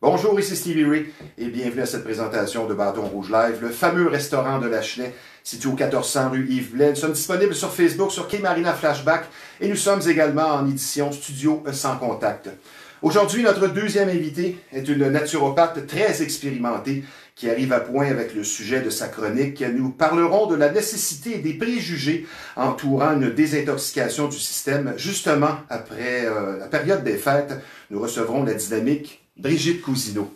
Bonjour, ici Stevie Ray et bienvenue à cette présentation de Bâton Rouge Live, le fameux restaurant de Lachenay, situé au 1400 rue Yves Blais. Nous sommes disponibles sur Facebook, sur K-Marina Flashback et nous sommes également en édition studio sans contact. Aujourd'hui, notre deuxième invité est une naturopathe très expérimentée qui arrive à point avec le sujet de sa chronique. Nous parlerons de la nécessité et des préjugés entourant une désintoxication du système. Justement, après la période des fêtes, nous recevrons la dynamique Brigitte Cousineau.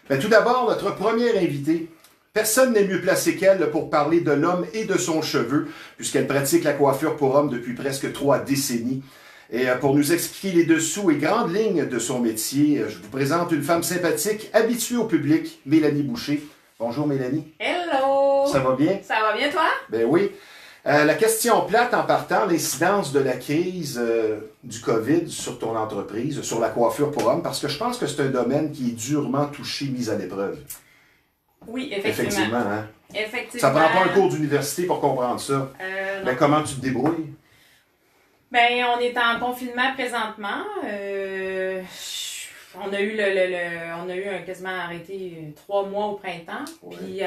Mais tout d'abord, notre première invitée. Personne n'est mieux placé qu'elle pour parler de l'homme et de son cheveu, puisqu'elle pratique la coiffure pour hommes depuis presque 3 décennies. Et pour nous expliquer les dessous et grandes lignes de son métier, je vous présente une femme sympathique, habituée au public, Mélanie Boucher. Bonjour Mélanie. Hello! Ça va bien? Ça va bien toi? Ben oui. La question plate en partant, l'incidence de la crise du COVID sur ton entreprise, sur la coiffure pour hommes, parce que je pense que c'est un domaine qui est durement touché, mis à l'épreuve. Oui, effectivement. Effectivement, hein? Effectivement. Ça prend pas un cours d'université pour comprendre ça. Mais comment tu te débrouilles? Ben, on est en confinement présentement. On a eu quasiment arrêté 3 mois au printemps. Ouais. Puis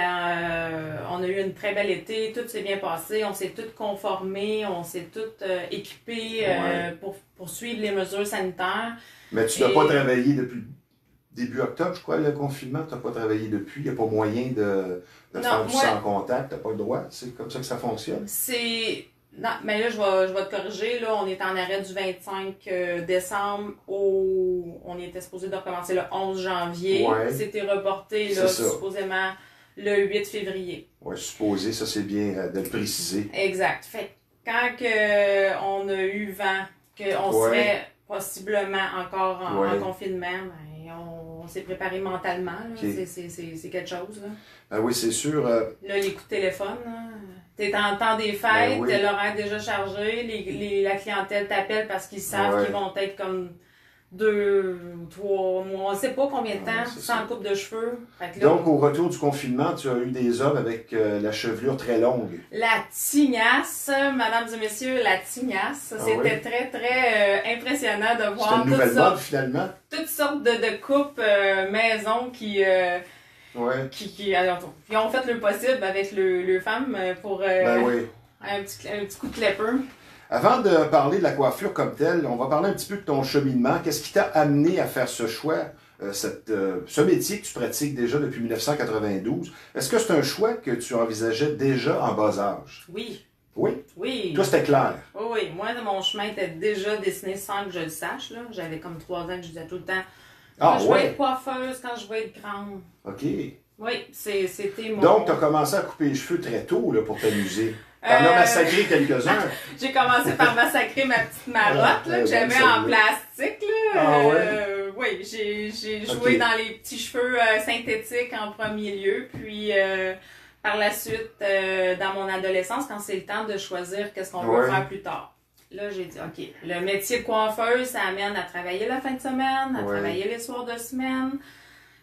on a eu une très belle été, tout s'est bien passé, on s'est tous conformés, on s'est tous équipés pour suivre les mesures sanitaires. Mais tu n'as pas travaillé depuis début octobre, je crois, le confinement, tu n'as pas travaillé depuis, il n'y a pas moyen de faire du sans contact, tu n'as pas le droit, c'est comme ça que ça fonctionne? Non, mais là, je vais te corriger. Là, on est en arrêt du 25 décembre. On était supposé de recommencer le 11 janvier. Ouais. C'était reporté, là, supposément, le 8 février. Oui, supposé, ça c'est bien de le préciser. Exact. Fait quand on a eu vent qu'on serait possiblement encore en confinement, ben, on s'est préparé mentalement. Okay. C'est quelque chose. Là. Ben oui, c'est sûr. Là, les coups de téléphone, là. T'es en temps des fêtes, l'horaire est déjà chargé, la clientèle t'appelle parce qu'ils savent qu'ils vont être comme 2 ou 3 mois, on ne sait pas combien de temps, sans coupe de cheveux. Là, donc, au retour du confinement, tu as eu des hommes avec la chevelure très longue. La tignasse, mesdames et messieurs, la tignasse. C'était très, très impressionnant de voir une nouvelle mode, finalement. Toutes sortes de coupes maison qui ont fait le possible avec le femme pour un petit coup de clapper. Avant de parler de la coiffure comme telle, on va parler un petit peu de ton cheminement. Qu'est-ce qui t'a amené à faire ce choix, ce métier que tu pratiques déjà depuis 1992? Est-ce que c'est un choix que tu envisageais déjà en bas âge? Oui. Oui? Oui. Toi, c'était clair? Oui. Moi, mon chemin était déjà dessiné sans que je le sache. J'avais comme 3 ans que je disais tout le temps. Quand je vais être coiffeuse, quand je vais être grande. OK. Oui, c'était mon... Donc, tu as commencé à couper les cheveux très tôt là, pour t'amuser. T'en as massacré quelques-uns. J'ai commencé par massacrer ma petite marotte que j'avais en plastique. Oui, j'ai joué dans les petits cheveux synthétiques en premier lieu. Puis, par la suite, dans mon adolescence, quand c'est le temps de choisir qu'est-ce qu'on veut faire plus tard. Là, j'ai dit, OK, le métier de coiffeuse, ça amène à travailler la fin de semaine, à travailler les soirs de semaine.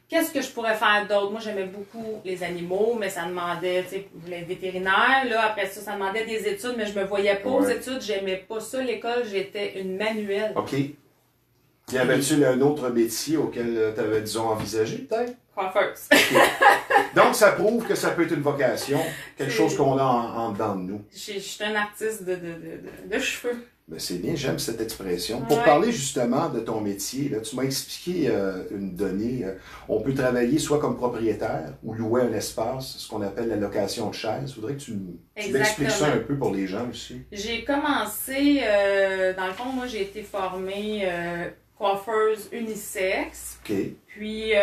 Qu'est-ce que je pourrais faire d'autre? Moi, j'aimais beaucoup les animaux, mais ça demandait, tu sais, les vétérinaires. Là, après ça, ça demandait des études, mais je me voyais pas aux études. J'aimais pas ça. L'école, j'étais une manuelle. OK. Y avait-tu un autre métier auquel tu avais, disons, envisagé, peut-être? Coiffeuse. Okay. Donc, ça prouve que ça peut être une vocation, quelque chose qu'on a en dedans de nous. Je suis un artiste de cheveux. Ben, c'est bien, j'aime cette expression. Pour parler justement de ton métier, là, tu m'as expliqué une donnée. On peut travailler soit comme propriétaire ou louer un espace, ce qu'on appelle la location de chaises. Il faudrait que tu m'expliques ça un peu pour les gens aussi. J'ai commencé, dans le fond, moi j'ai été formée coiffeuse unisexe. OK. Puis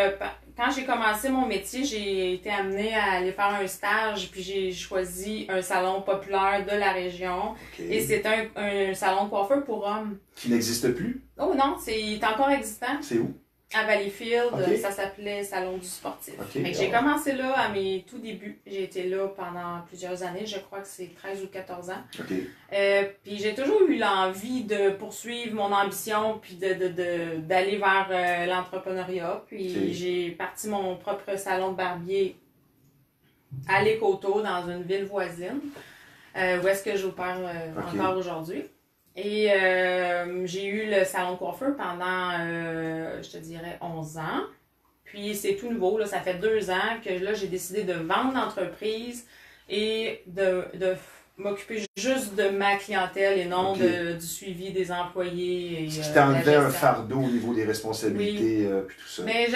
quand j'ai commencé mon métier, j'ai été amenée à aller faire un stage, puis j'ai choisi un salon populaire de la région. Okay. Et c'est un salon de coiffeur pour hommes. Qui n'existe plus? Oh non, il est encore existant. C'est où? À Valleyfield, ça s'appelait Salon du sportif. J'ai commencé là à mes tout débuts. J'ai été là pendant plusieurs années, je crois que c'est 13 ou 14 ans. Puis j'ai toujours eu l'envie de poursuivre mon ambition puis d'aller vers l'entrepreneuriat. Puis j'ai parti mon propre salon de barbier à l'Écoto, dans une ville voisine, où est-ce que j'opère encore aujourd'hui. Et j'ai eu le salon de coiffeur pendant, je te dirais, 11 ans. Puis c'est tout nouveau, là, ça fait 2 ans que là, j'ai décidé de vendre l'entreprise et de m'occuper juste de ma clientèle et non du suivi des employés. Ce qui t'enlevait un fardeau au niveau des responsabilités puis tout ça. Mais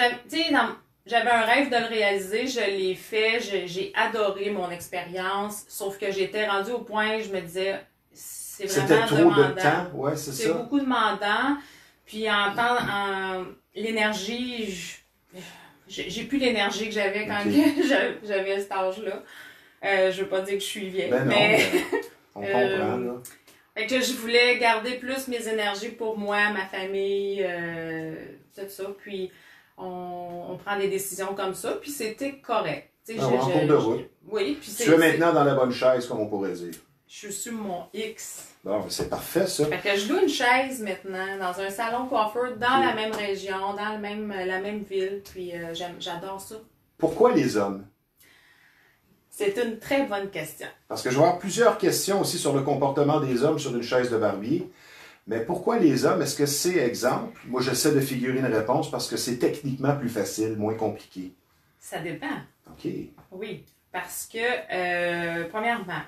j'avais un rêve de le réaliser, je l'ai fait, j'ai adoré mon expérience, sauf que j'étais rendue au point où je me disais, c'est vraiment demandant. C'était trop de temps, ouais, c'est ça. C'est beaucoup demandant, puis en l'énergie, j'ai plus l'énergie que j'avais quand j'avais cet âge-là. Je veux pas dire que je suis vieille, ben non, mais on comprend, là. Fait que je voulais garder plus mes énergies pour moi, ma famille, tout ça, puis on prend des décisions comme ça, puis c'était correct. En cours de route. Oui, puis tu es maintenant dans la bonne chaise, comme on pourrait dire. Je suis sur mon X. Bon, c'est parfait, ça. Fait que je loue une chaise maintenant dans un salon coiffeur dans la même région, dans la même ville, puis j'adore ça. Pourquoi les hommes? C'est une très bonne question. Parce que je vais avoir plusieurs questions aussi sur le comportement des hommes sur une chaise de barbier. Mais pourquoi les hommes? Est-ce que c'est exemple? Moi, j'essaie de figurer une réponse parce que c'est techniquement plus facile, moins compliqué. Ça dépend. OK. Oui, parce que, premièrement,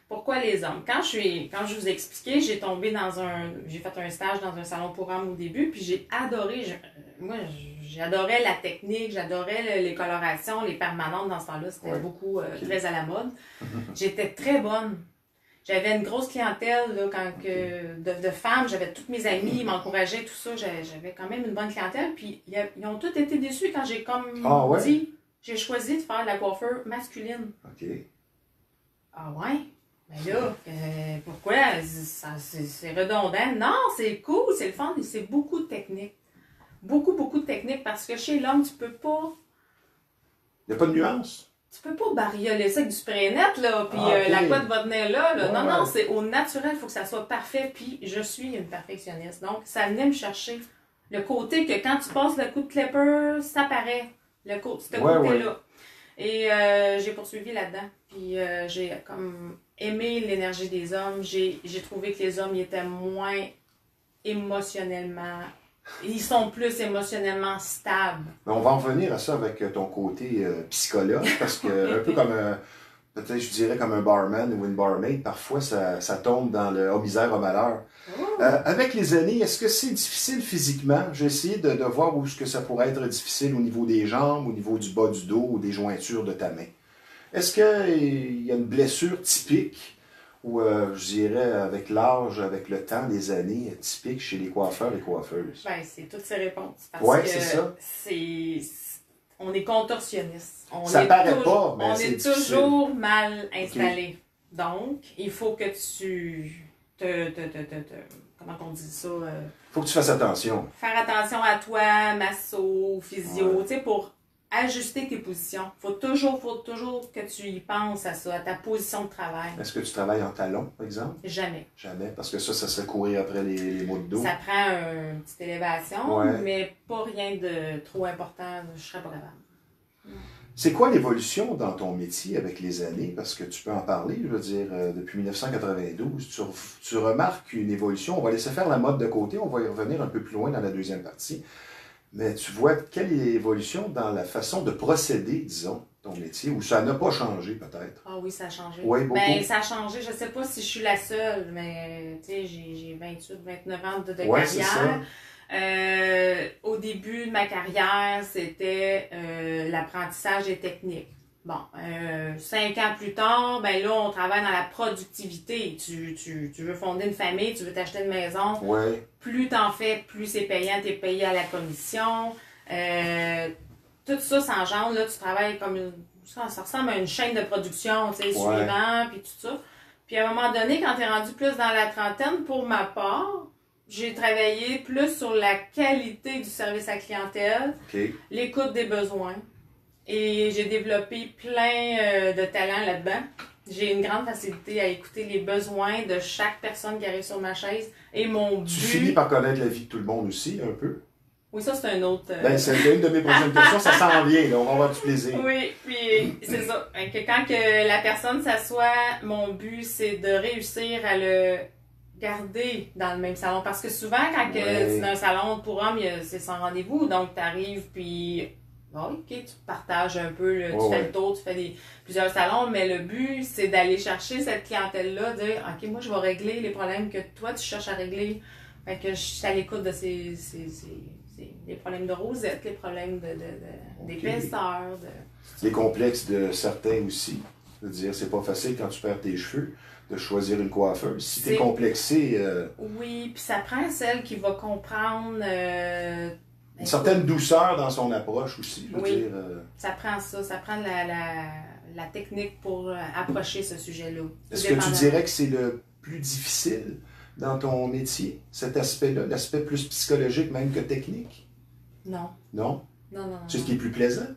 pourquoi les hommes? Quand je vous ai expliqué, j'ai fait un stage dans un salon pour hommes au début, puis j'ai adoré, j'adorais la technique, j'adorais les colorations, les permanentes dans ce temps-là, c'était beaucoup, très à la mode. J'étais très bonne. J'avais une grosse clientèle là, de femmes, j'avais toutes mes amies, ils m'encourageaient, tout ça, j'avais quand même une bonne clientèle, puis ils ont tous été déçus quand j'ai dit, j'ai choisi de faire de la coiffure masculine. OK. Ah ouais? Mais là, pourquoi? C'est redondant. Non, c'est cool, c'est le fun, et c'est beaucoup de technique. Beaucoup, beaucoup de technique, parce que chez l'homme, tu peux pas... Il n'y a pas de nuance? Tu peux pas barioler ça avec du spray net, là, puis la couette va tenir là. Non, c'est au naturel, il faut que ça soit parfait, puis je suis une perfectionniste. Donc, ça venait me chercher le côté que quand tu passes le coup de clipper, ça paraît, ce côté-là. Ouais. Et j'ai poursuivi là-dedans, puis j'ai comme aimé l'énergie des hommes. J'ai trouvé que les hommes ils étaient moins émotionnellement... Ils sont plus émotionnellement stables. Mais on va en revenir à ça avec ton côté psychologue, parce que un peu comme peut-être je dirais comme un barman ou une barmaid, parfois ça tombe dans le « oh misère, oh malheur ». Avec les années, est-ce que c'est difficile physiquement? J'ai essayé de voir où est-ce que ça pourrait être difficile au niveau des jambes, au niveau du bas du dos ou des jointures de ta main. Est-ce qu'il y a une blessure typique? Ou je dirais avec l'âge, avec le temps, les années, typiques chez les coiffeurs et coiffeuses? Ben, c'est toutes ces réponses. Oui, c'est ça. On est contorsionniste. Ça paraît pas, mais on c'est est difficile. toujours mal installé. Donc, il faut que tu comment on dit ça? Faut que tu fasses attention. Faire attention à toi, masso, physio, tu sais, pour ajuster tes positions. Faut toujours que tu y penses à ça, à ta position de travail. Est-ce que tu travailles en talons, par exemple? Jamais. Jamais, parce que ça serait courir après les maux de dos. Ça prend une petite élévation, mais pas rien de trop important. Je serais pas capable. C'est quoi l'évolution dans ton métier avec les années? Parce que tu peux en parler, je veux dire, depuis 1992, tu remarques une évolution. On va laisser faire la mode de côté, on va y revenir un peu plus loin dans la deuxième partie. Mais tu vois quelle est l'évolution dans la façon de procéder, disons, ton métier, ou ça n'a pas changé peut-être? Ah oui, ça a changé. Oui, beaucoup. Ben, ça a changé, je ne sais pas si je suis la seule, mais tu sais, j'ai 28, 29 ans de carrière. C'est ça. Au début de ma carrière, c'était l'apprentissage des techniques. Bon, 5 ans plus tard, ben là, on travaille dans la productivité. Tu veux fonder une famille, tu veux t'acheter une maison. Ouais. Plus t'en fais, plus c'est payant, t'es payé à la commission. Tout ça s'engendre, là, tu travailles comme ça ressemble à une chaîne de production, tu sais, suivant, puis tout ça. Puis à un moment donné, quand t'es rendu plus dans la trentaine, pour ma part, j'ai travaillé plus sur la qualité du service à clientèle, l'écoute des besoins. Et j'ai développé plein de talents là-dedans. J'ai une grande facilité à écouter les besoins de chaque personne qui arrive sur ma chaise. Et mon but... Tu finis par connaître la vie de tout le monde aussi, un peu? Oui, ça, c'est un autre... Ben, c'est une de mes prochaines questions. Ça s'en vient, là. On va avoir du plaisir. Oui, puis c'est ça. Que quand que la personne s'assoit, mon but, c'est de réussir à le garder dans le même salon. Parce que souvent, quand c'est un salon pour hommes, c'est sans rendez-vous. Donc, tu arrives, puis... OK, tu partages un peu, là, tu fais le tour, tu fais plusieurs salons, mais le but, c'est d'aller chercher cette clientèle-là, dire OK, moi, je vais régler les problèmes que toi, tu cherches à régler. Fait que je suis à l'écoute de les problèmes de rosette, les problèmes d'épaisseur. Les complexes de certains aussi. C'est-à-dire, c'est pas facile quand tu perds tes cheveux de choisir une coiffeuse. Si tu es complexé... Oui, puis ça prend celle qui va comprendre... une certaine douceur dans son approche aussi. Je veux dire, ça prend ça. Ça prend la technique pour approcher ce sujet-là. Est-ce que tu dirais que c'est le plus difficile dans ton métier, cet aspect-là, l'aspect plus psychologique même que technique? Non. Non? Non. C'est ce qui est plus plaisant?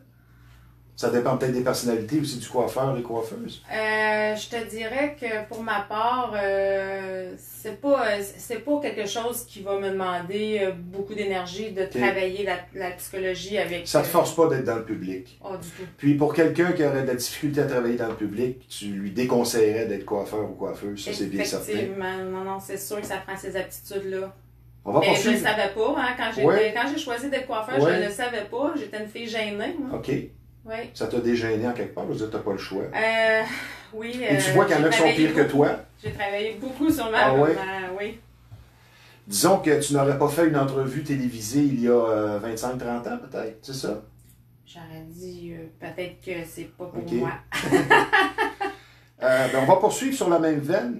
Ça dépend peut-être des personnalités aussi du coiffeur et coiffeuse. Je te dirais que pour ma part, c'est pas quelque chose qui va me demander beaucoup d'énergie de travailler la psychologie avec... Ça te force pas d'être dans le public. Oh, du tout. Puis pour quelqu'un qui aurait de la difficulté à travailler dans le public, tu lui déconseillerais d'être coiffeur ou coiffeuse, ça c'est bien certain. Effectivement, non, c'est sûr que ça prend ces aptitudes-là. Mais je ne le savais pas, hein, quand j'ai choisi d'être coiffeur, je ne le savais pas, j'étais une fille gênée. Moi. OK. Oui. Ça t'a dégêné en quelque part, je veux dire, t'as pas le choix. Oui. Et tu vois qu'il y en a qui sont pires que toi. J'ai travaillé beaucoup sur ma... oui. Disons que tu n'aurais pas fait une entrevue télévisée il y a 25-30 ans, peut-être, c'est ça? J'aurais dit peut-être que c'est pas pour moi. On va poursuivre sur la même veine.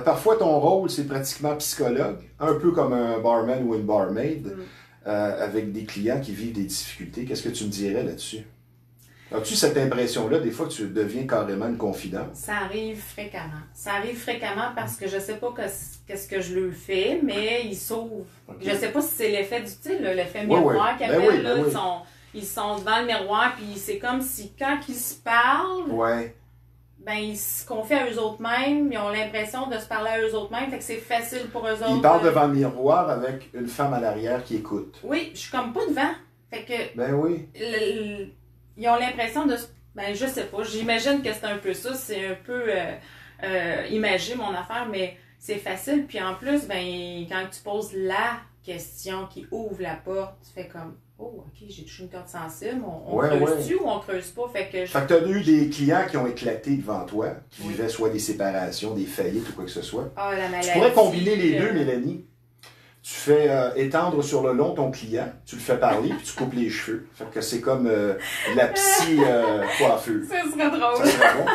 Parfois, ton rôle, c'est pratiquement psychologue, un peu comme un barman ou une barmaid, avec des clients qui vivent des difficultés. Qu'est-ce que tu me dirais là-dessus? As-tu cette impression-là, des fois, que tu deviens carrément une confidente? Ça arrive fréquemment. Ça arrive fréquemment parce que je sais pas qu'est-ce que je lui fais, mais ils s'ouvrent. Okay. Je sais pas si c'est l'effet du style, l'effet miroir qu'ils appellent. Ils sont devant le miroir, puis c'est comme si quand ils se parlent, ils se confient à eux autres mêmes, ils ont l'impression de se parler à eux autres mêmes, fait que c'est facile pour eux autres. Ils parlent devant le miroir avec une femme à l'arrière qui écoute. Oui, je suis comme pas devant. Fait que... ils ont l'impression de... je sais pas, j'imagine que c'est un peu ça, c'est un peu imagé mon affaire, mais c'est facile. Puis en plus, quand tu poses la question qui ouvre la porte, tu fais comme, oh, OK, j'ai touché une corde sensible, on creuse-tu ou on creuse pas? Fait que tu as eu des clients qui ont éclaté devant toi, qui vivaient soit des séparations, des faillites ou quoi que ce soit. Ah, la maladie. Tu pourrais combiner les deux, Mélanie. Tu fais étendre sur le long ton client, tu le fais parler, puis tu coupes les cheveux. Fait que c'est comme la coiffeuse. Ça serait drôle. Ça serait bon.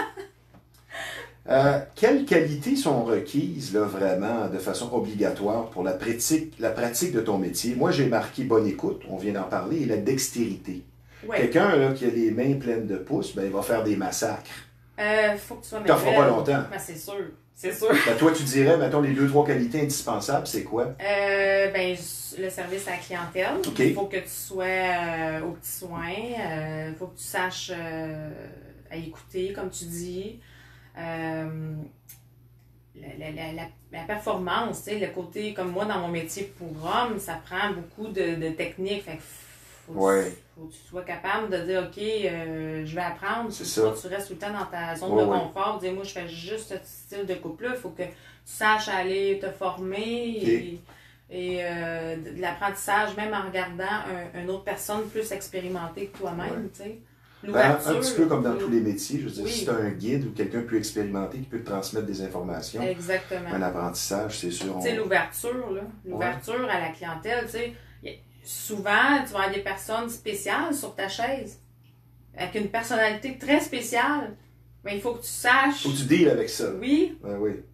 Quelles qualités sont requises, là, vraiment, de façon obligatoire pour la pratique de ton métier? Moi, j'ai marqué bonne écoute, on vient d'en parler, et la dextérité. Ouais. Quelqu'un là, qui a les mains pleines de pouces, il va faire des massacres. Faut que tu sois manuel. T'en feras pas longtemps. C'est sûr. C'est sûr. Toi, tu dirais, mettons, les 2-3 qualités indispensables, c'est quoi? Le service à la clientèle. Okay. Il faut que tu sois aux petits soins. Il faut que tu saches à écouter, comme tu dis. La performance, le côté, comme moi, dans mon métier pour homme, ça prend beaucoup de techniques. Fait que faut que tu sois capable de dire, OK, je vais apprendre. C'est ça. Tu restes tout le temps dans ta zone de confort. Dire, moi, je fais juste ce style de coupe-là. Il faut que tu saches aller te former et de l'apprentissage, même en regardant une autre personne plus expérimentée que toi-même. Un petit peu comme dans tous les métiers. Je veux dire, si tu as un guide ou quelqu'un plus expérimenté qui peut te transmettre des informations. Exactement. Un apprentissage, c'est sûr. Tu sais, l'ouverture, là. L'ouverture à la clientèle, tu sais. Souvent, tu vas avoir des personnes spéciales sur ta chaise, avec une personnalité très spéciale. Mais il faut que tu saches... Il faut que tu deals avec ça. Oui.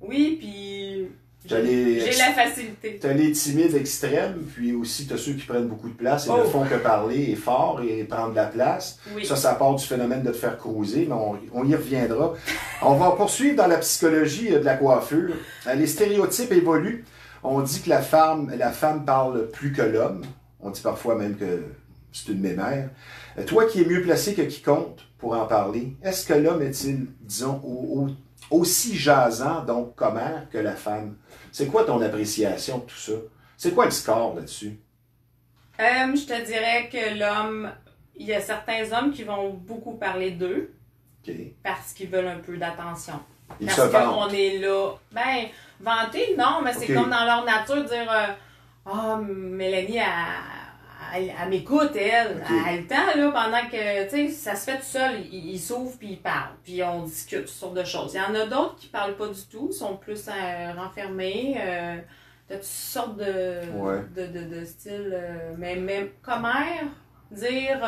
Oui, puis... J'ai la facilité. Tu as les timides extrêmes, puis aussi tu as ceux qui prennent beaucoup de place et ne font que parler et fort et prendre de la place. Oui. Ça part du phénomène de te faire cruiser, mais on y reviendra. On va poursuivre dans la psychologie de la coiffure. Les stéréotypes évoluent. On dit que la femme parle plus que l'homme. On dit parfois même que c'est une mémère. Toi qui es mieux placé que quiconque pour en parler, est-ce que l'homme est-il, disons, aussi jasant, donc commère, que la femme? C'est quoi ton appréciation de tout ça? C'est quoi le score là-dessus? Je te dirais que l'homme, il y a certains hommes qui vont beaucoup parler d'eux parce qu'ils veulent un peu d'attention. Parce qu'on est là. Vanter, non, mais c'est comme dans leur nature de dire Mélanie, elle m'écoute, elle. Ok. Elle a le temps, là, pendant que, tu sais, ça se fait tout seul. Il s'ouvre, puis il parle. Puis on discute toutes sortes de choses. Il y en a d'autres qui parlent pas du tout, sont plus renfermés. De toutes sortes de styles. Mais commère, dire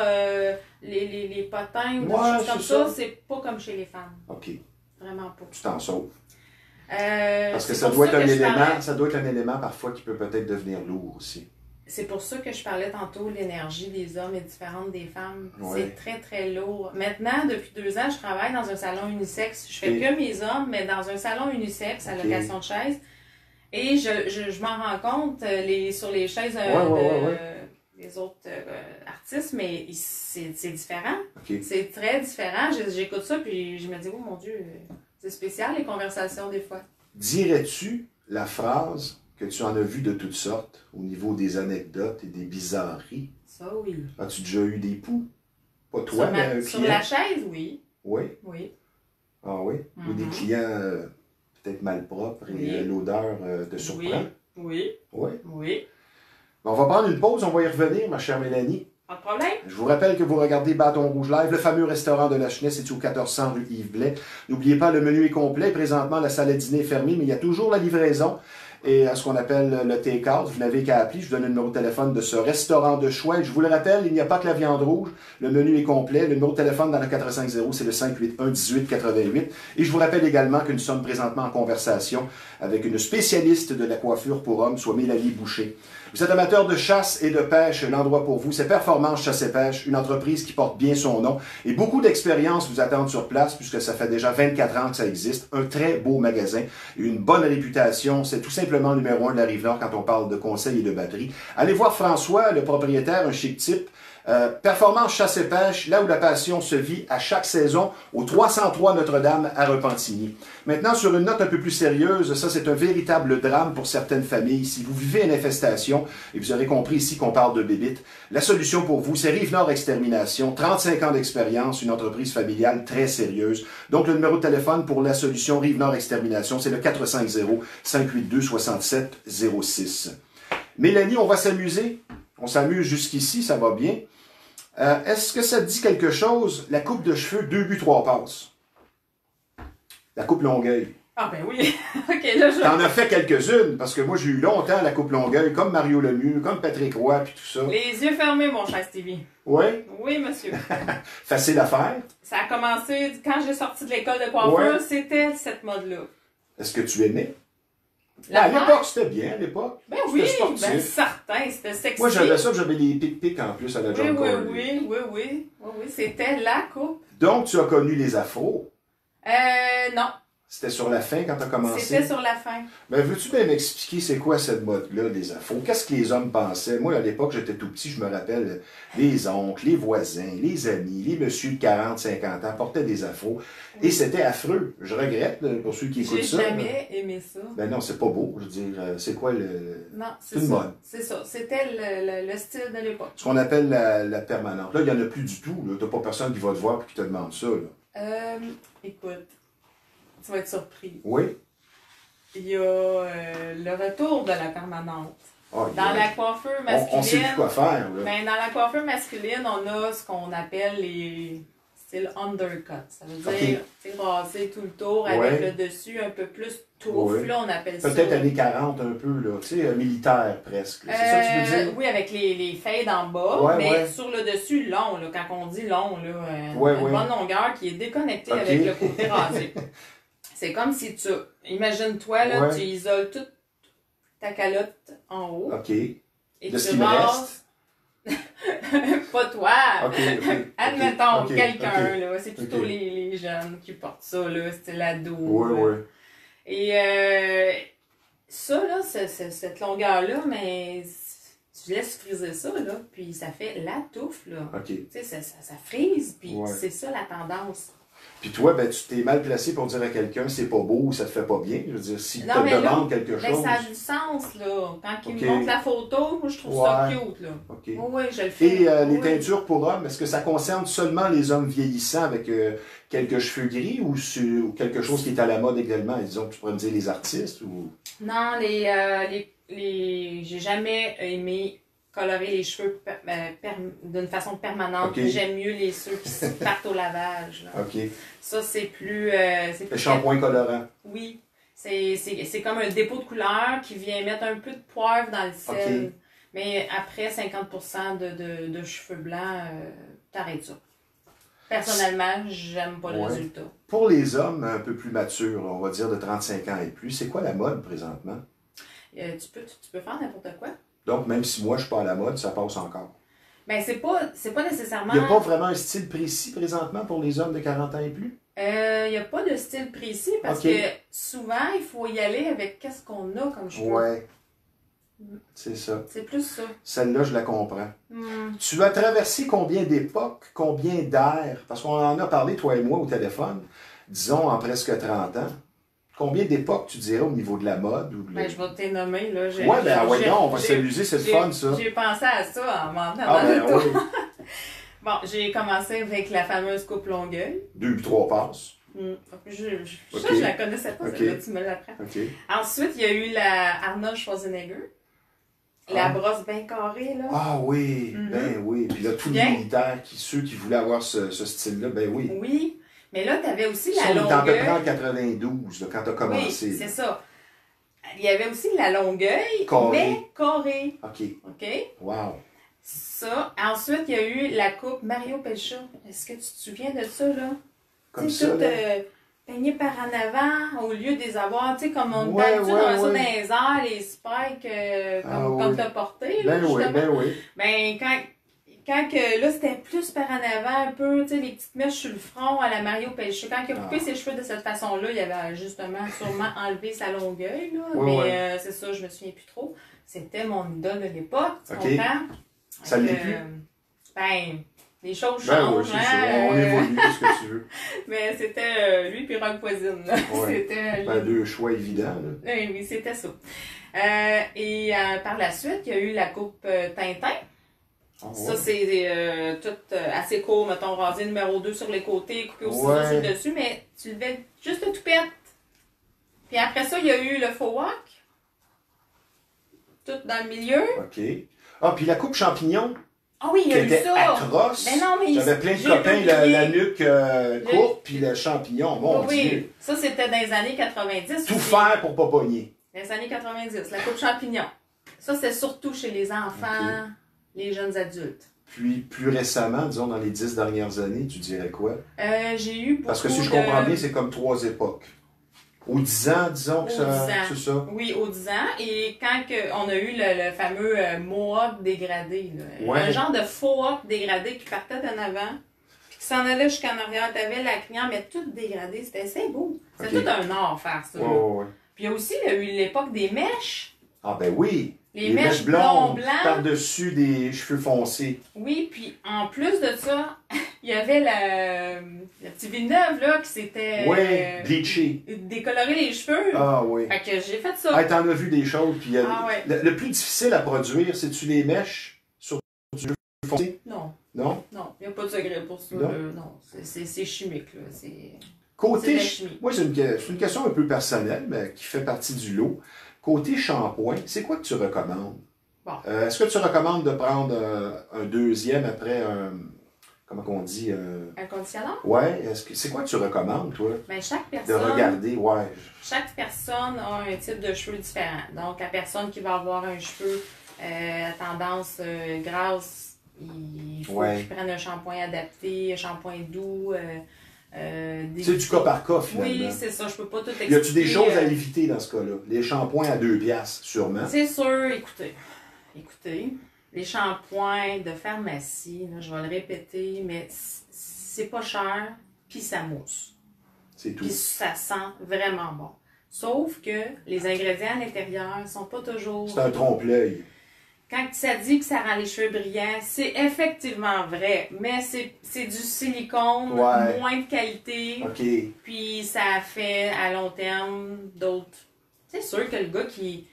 les potins ou des choses comme ça, c'est pas comme chez les femmes. OK. Vraiment pas. Tu t'en sauves. Parce Parce que ça doit être un élément parfois qui peut peut-être devenir lourd aussi. C'est pour ça que je parlais tantôt, l'énergie des hommes est différente des femmes. Ouais. C'est très, très lourd. Maintenant, depuis 2 ans, je travaille dans un salon unisexe. Je fais que mes hommes, mais dans un salon unisexe à location de chaises. Et je m'en rends compte sur les chaises des autres artistes, mais c'est différent. Okay. C'est très différent. J'écoute ça, puis je me dis, oh mon Dieu, c'est spécial les conversations des fois. Dirais-tu la phrase que tu en as vu de toutes sortes au niveau des anecdotes et des bizarreries? Ça, oui. As-tu déjà eu des poux? Pas toi, mais un client? Sur la chaise, oui. Oui? Oui. Ah oui? Ou des clients peut-être malpropres et l'odeur te surprend? Oui. Oui? Oui. On va prendre une pause, on va y revenir, ma chère Mélanie. Pas de problème. Je vous rappelle que vous regardez Bâton Rouge Live, le fameux restaurant de la Chenais, situé au 1400 rue Yves Blais. N'oubliez pas, le menu est complet. Présentement, la salle à dîner est fermée, mais il y a toujours la livraison et ce qu'on appelle le take-out. Vous n'avez qu'à appeler. Je vous donne le numéro de téléphone de ce restaurant de choix. Et je vous le rappelle, il n'y a pas que la viande rouge. Le menu est complet. Le numéro de téléphone dans le 450, c'est le 581-1888. Et je vous rappelle également que nous sommes présentement en conversation avec une spécialiste de la coiffure pour hommes, soit Mélanie Boucher. Vous êtes amateur de chasse et de pêche, l'endroit pour vous, c'est Performance Chasse et Pêche, une entreprise qui porte bien son nom. Et beaucoup d'expérience vous attendent sur place, puisque ça fait déjà 24 ans que ça existe. Un très beau magasin, une bonne réputation. C'est tout simplement le numéro 1 de la Rive-Nord quand on parle de conseils et de batterie. Allez voir François, le propriétaire, un chic type. Performance Chasse et Pêche, là où la passion se vit à chaque saison, au 303 Notre-Dame à Repentigny. Maintenant, sur une note un peu plus sérieuse, ça c'est un véritable drame pour certaines familles. Si vous vivez une infestation, et vous aurez compris ici qu'on parle de bébites, la solution pour vous, c'est Rive-Nord Extermination, 35 ans d'expérience, une entreprise familiale très sérieuse. Donc le numéro de téléphone pour la solution Rive-Nord Extermination, c'est le 450-582-6706. Mélanie, on va s'amuser. On s'amuse jusqu'ici, ça va bien. Est-ce que ça te dit quelque chose, la coupe de cheveux 2 buts 3 passes? La coupe Longueuil. Ah ben oui. OK, là je... T'en as fait quelques-unes, parce que moi j'ai eu longtemps la coupe Longueuil, comme Mario Lemieux, comme Patrick Roy, puis tout ça. Les yeux fermés, mon cher Stevie. Oui? Oui, monsieur. Facile à faire. Ça a commencé, quand j'ai sorti de l'école de coiffure, c'était cette mode-là. Est-ce que tu aimais? À l'époque, c'était bien, à l'époque. Ben oui, ben certain, c'était sexy. Moi, j'avais ça, j'avais des pics-pics en plus à la John Corley. Oui, c'était la coupe. Donc, tu as connu les afros? Non. C'était sur la fin quand tu as commencé? C'était sur la fin. Ben, veux-tu bien m'expliquer c'est quoi cette mode-là, les afros? Qu'est-ce que les hommes pensaient? Moi, à l'époque, j'étais tout petit, je me rappelle, les oncles, les voisins, les amis, les messieurs de 40, 50 ans portaient des afros. Et c'était affreux. Je regrette, pour ceux qui écoutent ça. J'ai jamais aimé ça. Ben non, c'est pas beau. Je veux dire, c'est quoi le... Non, c'est une mode. C'est ça. C'était le style de l'époque. Ce qu'on appelle la permanente. Là, il n'y en a plus du tout. Tu n'as pas personne qui va te voir et qui te demande ça. Là. Écoute, tu vas être surpris. Oui? Il y a le retour de la permanente. Oh, dans la coiffure masculine. On sait plus quoi faire. Là. Ben, dans la coiffure masculine, on a ce qu'on appelle les styles undercut. Ça veut dire raser tout le tour avec le dessus un peu plus touffe. Là, on appelle ça. Peut-être années 40 un peu, là. Tu sais, militaire presque. C'est ça que tu veux dire? Oui, avec les fades en bas, mais sur le dessus long. Là, quand on dit long, là, une bonne longueur qui est déconnectée avec le côté rasé. C'est comme si tu... Imagine-toi, là, tu isoles toute ta calotte en haut. OK. Et de ce qui me reste? Pas toi. Admettons, quelqu'un, là. C'est plutôt les jeunes qui portent ça, là. C'est l'ado. Oui. Et ça, là, cette longueur-là, mais tu laisses friser ça, là, puis ça fait la touffe, là. OK. Tu sais, ça frise, puis c'est ça la tendance. Puis toi, ben, tu t'es mal placé pour dire à quelqu'un c'est pas beau ou ça te fait pas bien. Je veux dire, si tu te demandes quelque chose. Ça a du sens, là. Quand il me montre la photo, moi, je trouve ça cute, là. Oui, je le fais. Et les teintures pour hommes, est-ce que ça concerne seulement les hommes vieillissants avec quelques cheveux gris ou quelque chose qui est à la mode également? Disons, tu pourrais me dire les artistes ou... Non, j'ai jamais aimé colorer les cheveux d'une façon permanente. Okay. J'aime mieux ceux qui se partent au lavage. Là. OK. Ça, c'est plus... Le shampoing colorant. Oui. C'est comme un dépôt de couleur qui vient mettre un peu de poivre dans le sel. Okay. Mais après 50% de cheveux blancs, t'arrêtes ça. Personnellement, j'aime pas le résultat. Pour les hommes un peu plus matures, on va dire de 35 ans et plus, c'est quoi la mode présentement? Tu peux faire n'importe quoi. Donc, même si moi, je suis pas à la mode, ça passe encore. Ben, c'est pas nécessairement... Il n'y a pas vraiment un style précis présentement pour les hommes de 40 ans et plus? Il n'y a pas de style précis parce que souvent, il faut y aller avec qu'est-ce qu'on a comme cheveux. Ouais. C'est ça. C'est plus ça. Celle-là, je la comprends. Tu as traversé combien d'époques, combien d'ères? Parce qu'on en a parlé, toi et moi, au téléphone, disons en presque 30 ans. Combien d'époques, tu dirais, au niveau de la mode? Ou de... Ben, je vais te nommer, là. Ouais, ben, on va s'amuser, c'est le fun, ça. J'ai pensé à ça en m'en oui. Bon, j'ai commencé avec la fameuse coupe Longueuil. 2 puis 3 passes. Ça, je la connaissais pas, celle-là, tu me l'apprends. Ensuite, il y a eu la Arnold Schwarzenegger. La brosse bien carrée, là. Ah oui, ben oui. Puis là, tous les militaires, ceux qui voulaient avoir ce style-là, ben oui. Oui. Mais là, tu avais aussi la Longueuil. T'en as pris en 92, là, quand tu as commencé. Oui, c'est ça. Il y avait aussi la Longueuil, mais carrée. OK. Wow. Ça. Ensuite, il y a eu la coupe Mario Pelcha. Est-ce que tu te souviens de ça, là? Comme ça, tout peigné par en avant, au lieu des avoir, tu sais, comme on d'habitude, on a ça dans les airs, les spikes, comme t'as porté, là, justement. Ben oui. Ben, quand que, là, c'était plus par en avant, un peu, tu sais, les petites mèches sur le front à la Mario Pelcha. Quand il a coupé ses cheveux de cette façon-là, il avait justement sûrement enlevé sa longueuil, là. Mais c'est ça, je me souviens plus trop. C'était mon idole de l'époque, tu comprends? Ça l'est plus? Ben, les choses changent. Oui, c'est on évolue, qu'est-ce que tu veux. Mais c'était lui puis Rock Voisine. C'était deux choix évidents. Là. Oui, c'était ça. Et par la suite, il y a eu la coupe Tintin. Ça, c'est tout assez court, mettons, rasé numéro 2 sur les côtés, coupé aussi sur le dessus, mais tu levais juste le toupette. Puis après ça, il y a eu le faux wok. Tout dans le milieu. OK. Ah, puis la coupe champignon. Ah oui, il y a eu ça. Qui était atroce. Mais non, mais j'avais plein de copains, la nuque courte, puis le champignon. Mon Dieu. Ça, c'était dans les années 90. Tout faire pour pas pogner. Dans les années 90, la coupe champignon. Ça, c'est surtout chez les enfants, les jeunes adultes. Puis, plus récemment, disons, dans les 10 dernières années, tu dirais quoi? J'ai eu beaucoup Parce que si je comprends bien, c'est comme 3 époques. Aux 10 ans, disons que c'est ça? Oui, aux 10 ans. Et quand on a eu le fameux mohawk dégradé, là, un genre de faux mohawk dégradé qui partait en avant, puis qui s'en allait jusqu'en arrière. Tu avais la cliente, mais tout dégradé. C'était assez beau. C'était tout un art faire ça. Puis il y a aussi eu l'époque des mèches. Ah ben oui! Les mèches blondes par-dessus des cheveux foncés. Oui, puis en plus de ça, il y avait le petit Villeneuve là, qui s'était bleaché. Décoloré les cheveux. Ah oui. Fait que j'ai fait ça. T'en as vu des choses. Puis le plus difficile à produire, c'est-tu les mèches sur du cheveu foncé? Non. Non? Non, il n'y a pas de secret pour ça. Non, c'est chimique. Là. Côté chimie. Moi, c'est une question un peu personnelle, mais qui fait partie du lot. Côté shampoing, c'est quoi que tu recommandes? Bon. Est-ce que tu recommandes de prendre un deuxième après un... Comment on dit? Un conditionneur? Oui. C'est quoi que tu recommandes, toi? Ben, chaque personne... De regarder, Chaque personne a un type de cheveux différent. Donc, la personne qui va avoir un cheveu à tendance grasse, il faut qu'il prenne un shampoing adapté, un shampoing doux... c'est du cas par cas, finalement. Oui, c'est ça. Je peux pas tout expliquer. Y a-tu des choses à éviter dans ce cas-là? Les shampoings à 2 piastres, sûrement. C'est sûr. Écoutez, les shampoings de pharmacie, là, je vais le répéter, mais c'est pas cher, puis ça mousse. C'est tout. Puis ça sent vraiment bon. Sauf que les ingrédients à l'intérieur sont pas toujours... C'est un trompe-l'œil. Quand ça dit que ça rend les cheveux brillants, c'est effectivement vrai, mais c'est du silicone, moins de qualité, puis ça fait à long terme d'autres. C'est sûr que le gars qui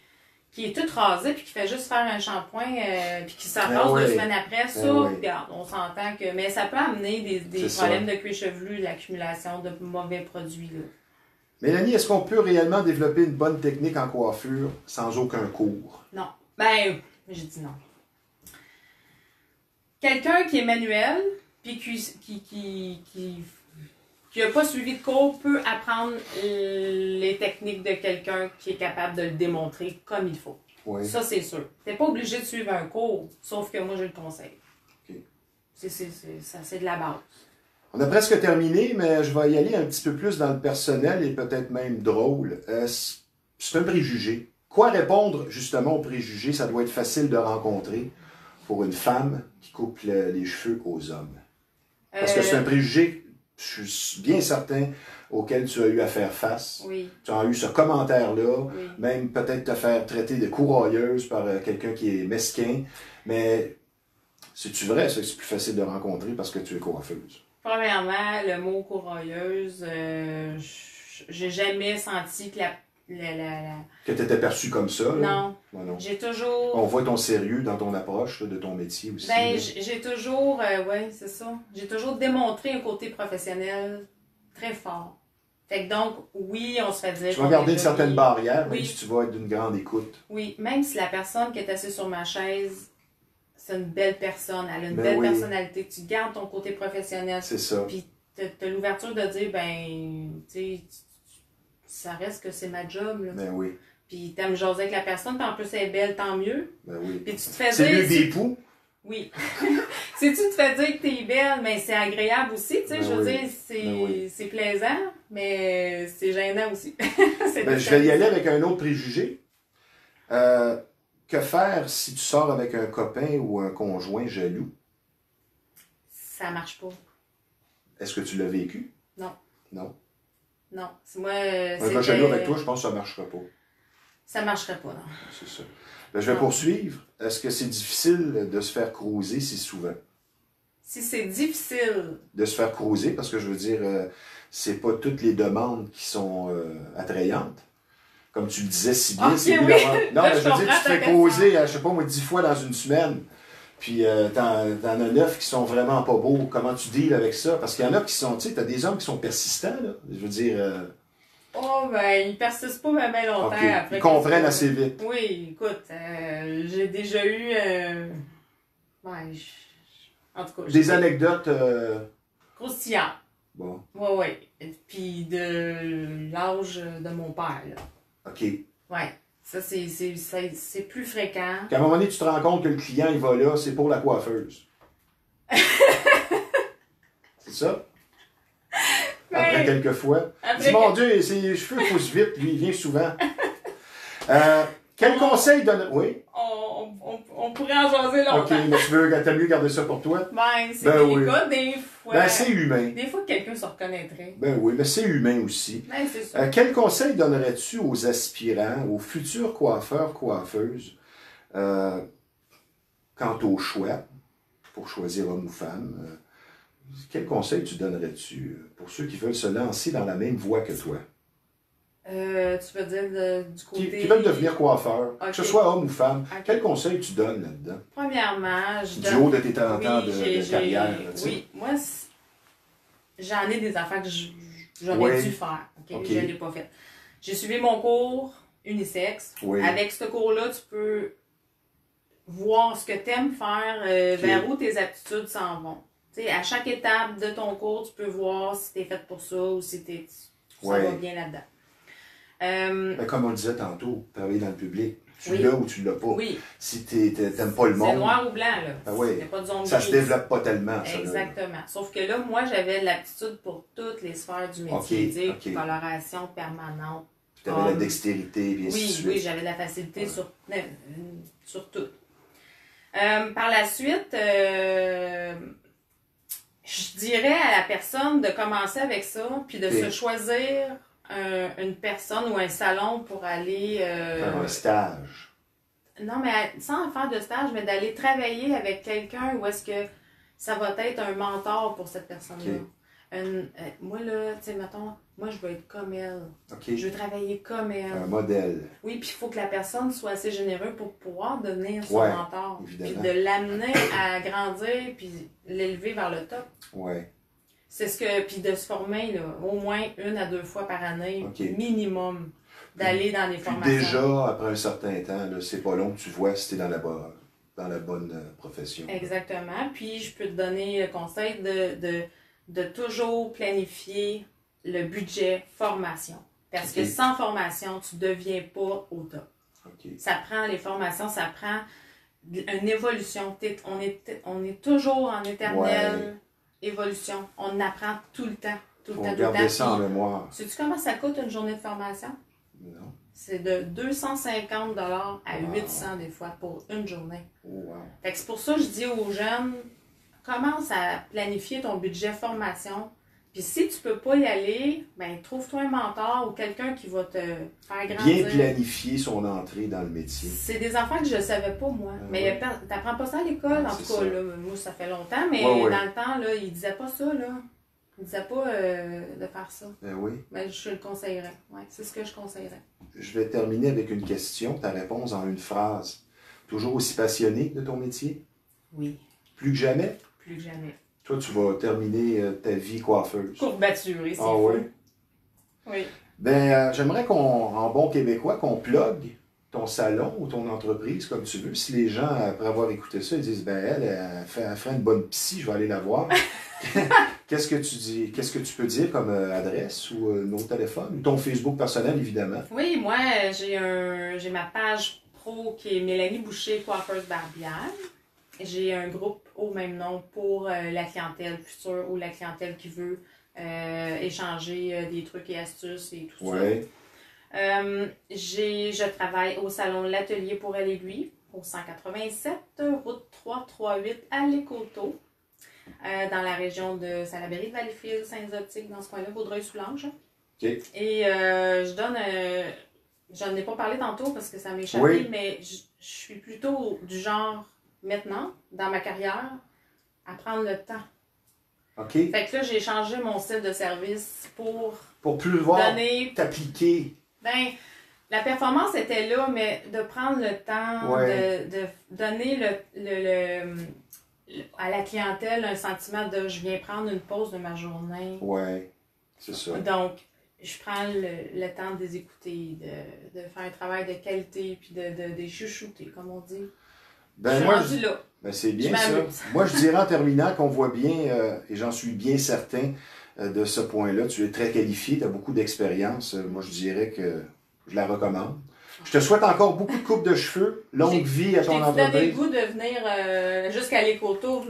est tout rasé puis qui fait juste faire un shampoing puis qui s'en rase 2 semaines après, regarde, on s'entend que... Mais ça peut amener des problèmes de cuir chevelu, l'accumulation de mauvais produits. Là. Mélanie, est-ce qu'on peut réellement développer une bonne technique en coiffure sans aucun cours? Non. Ben... J'ai dit non. quelqu'un qui est manuel, puis qui n'a pas suivi de cours, peut apprendre les techniques de quelqu'un qui est capable de le démontrer comme il faut. Oui. Ça, c'est sûr. Tu n'es pas obligé de suivre un cours, sauf que moi, je le conseille. Okay. C'est de la base. On a presque terminé, mais je vais y aller un petit peu plus dans le personnel et peut-être même drôle. C'est un préjugé. Quoi répondre justement aux préjugés? Ça doit être facile de rencontrer pour une femme qui coupe les cheveux aux hommes. Parce que c'est un préjugé, je suis bien certain, auquel tu as eu à faire face. Oui. Tu as eu ce commentaire-là, Oui. même peut-être te faire traiter de courailleuse par quelqu'un qui est mesquin. Mais c'est-tu vrai, ça, que c'est plus facile de rencontrer parce que tu es coiffeuse? Premièrement, le mot courailleuse, j'ai jamais senti que Que tu étais perçue comme ça? Là? Non. Non. J'ai toujours... On voit ton sérieux dans ton approche là, de ton métier aussi. Ben, j'ai toujours... oui, c'est ça. J'ai toujours démontré un côté professionnel très fort. Fait que donc, oui, on se fait dire... Tu vas garder une certaine barrière, oui. même si tu vas être d'une grande écoute. Oui, même si la personne qui est assise sur ma chaise, c'est une belle personne, elle a une belle personnalité, tu gardes ton côté professionnel. C'est ça. Puis t'as l'ouverture de dire, ben, tu sais, ça reste que c'est ma job, là. Ben oui. Puis t'aimes jaser avec la personne, puis en plus elle est belle, tant mieux. Ben oui. Puis tu te fais dire... C'est mieux des poux. Oui. Si tu te fais dire que t'es belle, mais c'est agréable aussi, tu sais, ben je veux dire, c'est plaisant, mais c'est gênant aussi. Ben, je vais y aller avec un autre préjugé. Que faire si tu sors avec un copain ou un conjoint jaloux? Ça marche pas. Est-ce que tu l'as vécu? Non. Non? Non. Moi, un gars jaloux avec toi, je pense que ça ne marchera pas. Ça marcherait pas, non. C'est ça. Ben, je vais poursuivre. Est-ce que c'est difficile de se faire cruiser si souvent? Si c'est difficile... De se faire cruiser, parce que je veux dire, c'est pas toutes les demandes qui sont attrayantes. Comme tu le disais si bien, c'est oui. Non, mais je veux dire, tu te fais causer, je sais pas moi, 10 fois dans une semaine. Puis t'en as 9 qui sont vraiment pas beaux. Comment tu deals avec ça? Parce qu'il y en a qui sont, tu sais, t'as des hommes qui sont persistants, là. Je veux dire... Oh, ben, ils persistent pas bien longtemps. Okay. Après ils comprennent assez vite. Oui, écoute, j'ai déjà eu... Ouais, en tout cas... Des anecdotes... croustillantes. Bon. Oui. Puis de l'âge de mon père, là. OK. Ouais. Ça, c'est plus fréquent. Qu'à un moment donné, tu te rends compte que le client, il va là, c'est pour la coiffeuse. C'est ça? Après quelques fois. Dis, mon Dieu, ses cheveux poussent vite, lui, il vient souvent. Quel conseil donne... Oui? On pourrait en jaser longtemps. OK, mais t'as mieux garder ça pour toi? Ben, c'est délicat, des fois. Ben, c'est humain. Des fois, quelqu'un se reconnaîtrait. Ben oui, mais c'est humain aussi. Ben, c'est ça. Quel conseil donnerais-tu aux aspirants, aux futurs coiffeurs, coiffeuses, quant au choix, pour choisir homme ou femme? Quel conseil tu donnerais-tu pour ceux qui veulent se lancer dans la même voie que toi? Tu veux dire du côté... Qui veulent devenir coiffeur, okay. que ce soit homme ou femme. Okay. Quel conseil tu donnes là-dedans? Premièrement, je donne... Du haut de tes 30 ans de carrière. Là, oui, moi, j'en ai des affaires que j'aurais dû faire. Okay? Je ne l'ai pas fait. J'ai suivi mon cours unisexe. Oui. Avec ce cours-là, tu peux voir ce que tu aimes faire, vers où tes aptitudes s'en vont. T'sais, à chaque étape de ton cours, tu peux voir si tu es faite pour ça ou si ça va bien là-dedans. Ben, comme on le disait tantôt, travailler dans le public, tu l'as ou tu l'as pas. Oui. Si tu n'aimes pas le monde. C'est noir ou blanc, là. Ben oui. Pas de zone ça se développe pas tellement. Exactement. Ça, sauf que là, moi, j'avais l'aptitude pour toutes les sphères du métier. Coloration permanente. Tu avais la dextérité, bien sûr. Oui, j'avais de la facilité sur tout. Par la suite, je dirais à la personne de commencer avec ça, puis de se choisir une personne ou un salon pour aller... faire un stage. Non, mais sans faire de stage, mais d'aller travailler avec quelqu'un où est-ce que ça va être un mentor pour cette personne-là. Moi, là, tu sais, mettons, moi, je veux être comme elle. Je veux travailler comme elle. Un modèle. Oui, puis il faut que la personne soit assez généreuse pour pouvoir devenir son mentor. Puis de l'amener à grandir, puis l'élever vers le top. Oui. C'est ce que... Puis de se former, là, au moins 1 à 2 fois par année, minimum, d'aller dans les formations. Déjà, après un certain temps, c'est pas long que tu vois si t'es dans la dans la bonne profession. Exactement. Puis, je peux te donner le conseil de toujours planifier le budget formation. Parce que sans formation, tu ne deviens pas au top. Ça prend les formations, ça prend une évolution. On est toujours en éternelle évolution. On apprend tout le temps. Tout le temps. Garder ça en mémoire. Sais-tu comment ça coûte une journée de formation? Non. C'est de 250 $ à 800 des fois pour une journée. Fait que c'est pour ça que je dis aux jeunes, commence à planifier ton budget formation. Puis si tu peux pas y aller, ben trouve-toi un mentor ou quelqu'un qui va te faire grandir. Bien planifier son entrée dans le métier. C'est des affaires que je ne savais pas, moi. Mais t'apprends pas ça à l'école, en tout cas. Là, moi, ça fait longtemps, mais dans le temps, là, ils disaient pas ça, là. Ils disaient pas de faire ça. Mais je le conseillerais. Ouais, c'est ce que je conseillerais. Je vais terminer avec une question, ta réponse en une phrase. Toujours aussi passionné de ton métier? Oui. Plus que jamais? Plus que jamais. Toi, tu vas terminer ta vie coiffeuse. Courbaturée, c'est fou. Oui. Ben, j'aimerais en bon québécois, qu'on plug ton salon ou ton entreprise comme tu veux. Si les gens, après avoir écouté ça, ils disent, ben elle fait une bonne psy, je vais aller la voir. Qu'est-ce que tu dis? Qu'est-ce que tu peux dire comme adresse ou nos téléphones? Ou ton Facebook personnel, évidemment. Oui, moi, j'ai ma page pro qui est Mélanie Boucher, coiffeuse barbière. J'ai un groupe au même nom pour la clientèle future ou la clientèle qui veut échanger des trucs et astuces et tout ça. Je travaille au salon L'Atelier pour elle et lui, au 187, route 338 à Lécoteau, dans la région de Salaberry, de Valleyfield, Saint-Zotique, dans ce coin-là, Vaudreuil-Soulanges. Et je donne... j'en ai pas parlé tantôt parce que ça m'a échappé, mais je suis plutôt du genre... Maintenant, dans ma carrière, à prendre le temps. Fait que là, j'ai changé mon style de service pour pouvoir t'appliquer. Ben, la performance était là, mais de prendre le temps de donner à la clientèle un sentiment de je viens prendre une pause de ma journée. C'est ça. Donc, je prends le temps de les écouter, de faire un travail de qualité, puis de les chouchouter, comme on dit. C'est bien ça. Moi, je dirais en terminant qu'on voit bien, et j'en suis bien certain de ce point-là, tu es très qualifié, tu as beaucoup d'expérience. Moi, je dirais que je la recommande. Je te souhaite encore beaucoup de coupes de cheveux, longue vie à ton entreprise. Tu donné le goût de venir jusqu'à Lécoteau,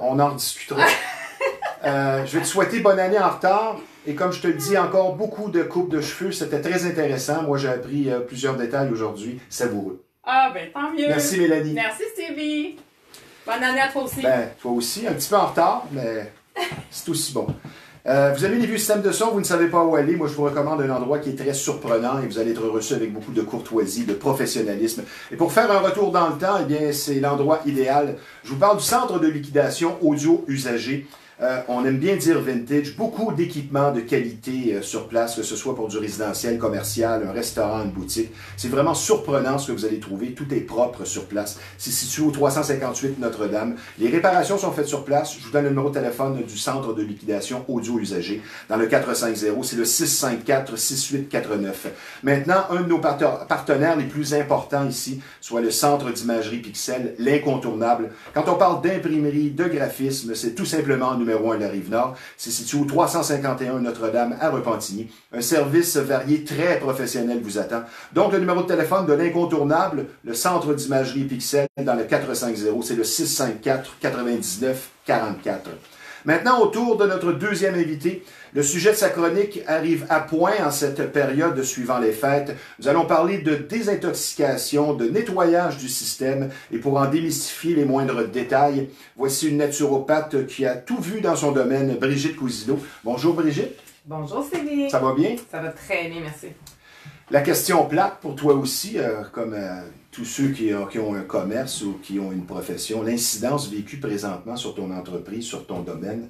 on en rediscutera. Je vais te souhaiter bonne année en retard. Et comme je te le dis, encore beaucoup de coupes de cheveux. C'était très intéressant. Moi, j'ai appris plusieurs détails aujourd'hui. Savoureux. Ah, ben tant mieux. Merci, Mélanie. Merci, Stevie. Bonne année à toi aussi. Ben, toi aussi. Un petit peu en retard, mais c'est aussi bon. Vous avez les vieux systèmes de son, vous ne savez pas où aller. Moi, je vous recommande un endroit qui est très surprenant et vous allez être reçu avec beaucoup de courtoisie, de professionnalisme. Et pour faire un retour dans le temps, eh bien, c'est l'endroit idéal. Je vous parle du centre de liquidation audio usagé. On aime bien dire vintage, beaucoup d'équipements de qualité sur place, que ce soit pour du résidentiel, commercial, un restaurant, une boutique. C'est vraiment surprenant ce que vous allez trouver. Tout est propre sur place. C'est situé au 358 Notre-Dame. Les réparations sont faites sur place. Je vous donne le numéro de téléphone du centre de liquidation audio usagé dans le 450. C'est le 654-6849. Maintenant, un de nos partenaires les plus importants ici, soit le centre d'imagerie Pixel, l'incontournable. Quand on parle d'imprimerie, de graphisme, c'est tout simplement numéro 1 de la Rive-Nord. C'est situé au 351 Notre-Dame à Repentigny. Un service varié très professionnel vous attend. Donc, le numéro de téléphone de l'incontournable, le centre d'imagerie Pixel dans le 450, c'est le 654-99-44. Maintenant, au tour de notre deuxième invité, le sujet de sa chronique arrive à point en cette période suivant les fêtes. Nous allons parler de désintoxication, de nettoyage du système et pour en démystifier les moindres détails, voici une naturopathe qui a tout vu dans son domaine, Brigitte Cousineau. Bonjour Brigitte. Bonjour Sylvie. Ça va bien? Ça va très bien, merci. La question plate pour toi aussi, comme tous ceux qui ont un commerce ou qui ont une profession, l'incidence vécue présentement sur ton entreprise, sur ton domaine,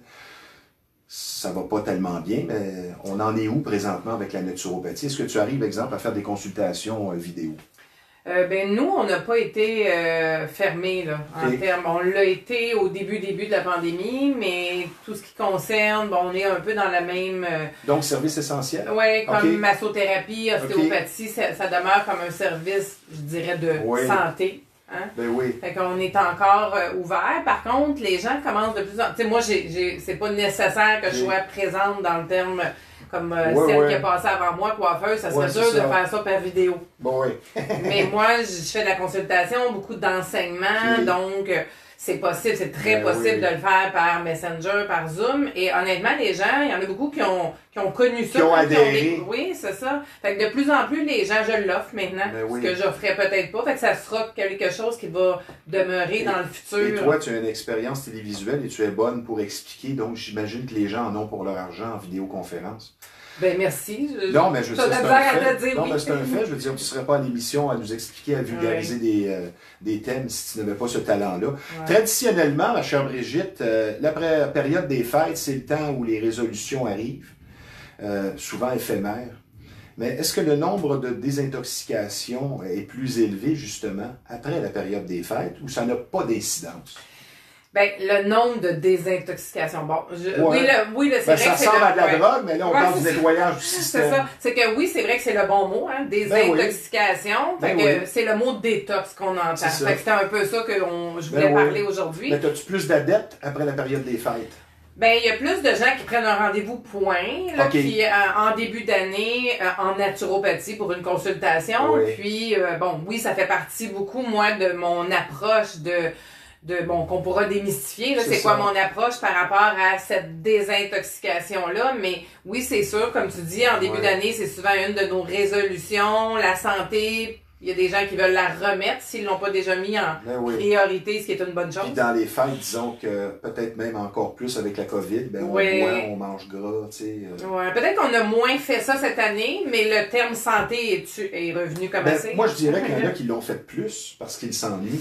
ça va pas tellement bien, mais on en est où présentement avec la naturopathie? Est-ce que tu arrives, exemple, à faire des consultations vidéo? Nous, on n'a pas été fermés, là, en termes. On l'a été au début de la pandémie, mais tout ce qui concerne, on est un peu dans la même... Donc, service essentiel? Oui, comme massothérapie, ostéopathie, ça demeure comme un service, je dirais, de santé. Hein? Ben oui. Fait qu'on est encore ouvert. Par contre, les gens commencent de plus en plus... Tu sais, moi, c'est pas nécessaire que je sois présente dans le terme comme celle qui a passé avant moi, coiffeuse. Ça serait dur de faire ça par vidéo. Bon, oui. Mais moi, je fais de la consultation, beaucoup d'enseignements, donc... c'est possible, c'est très possible de le faire par Messenger, par Zoom. Et honnêtement, les gens, il y en a beaucoup qui ont connu ça. Qui ont adhéré. Oui, c'est ça. Fait que de plus en plus, les gens, je l'offre maintenant. Ce que j'offrais peut-être pas. Fait que ça sera quelque chose qui va demeurer dans le futur. Et toi, tu as une expérience télévisuelle et tu es bonne pour expliquer. Donc, j'imagine que les gens en ont pour leur argent en vidéoconférence. Ben merci. Non, mais je veux dire, c'est un fait. Non, mais c'est un fait. Je veux dire, tu ne serais pas à l'émission à nous expliquer, à vulgariser des thèmes si tu n'avais pas ce talent-là. Ouais. Traditionnellement, ma chère Brigitte, la période des fêtes, c'est le temps où les résolutions arrivent, souvent éphémères. Mais est-ce que le nombre de désintoxications est plus élevé, justement, après la période des fêtes, ou ça n'a pas d'incidence? Ben, le nombre de désintoxications. Bon, c'est vrai que c'est ça ressemble à de la drogue, mais là, on parle du nettoyage du système. C'est ça. C'est que oui, c'est vrai que c'est le bon mot, hein, désintoxication. Fait que c'est le mot détox qu'on entend. Fait que c'est un peu ça que je voulais parler aujourd'hui. Mais as-tu plus d'adeptes après la période des fêtes? Ben, il y a plus de gens qui prennent un rendez-vous point, là, qui en début d'année, en naturopathie pour une consultation. Puis, ça fait partie beaucoup, moi, de mon approche qu'on pourra démystifier, là, c'est quoi mon approche par rapport à cette désintoxication-là, mais oui, c'est sûr, comme tu dis, en début d'année, c'est souvent une de nos résolutions, la santé, il y a des gens qui veulent la remettre s'ils l'ont pas déjà mis en priorité, ce qui est une bonne chose. Puis dans les fêtes, disons que peut-être même encore plus avec la COVID, on boit, on mange gras, tu sais. Peut-être qu'on a moins fait ça cette année, mais le terme santé est revenu comme assez. Moi, je dirais qu'il y en a qui l'ont fait plus parce qu'ils s'ennuient.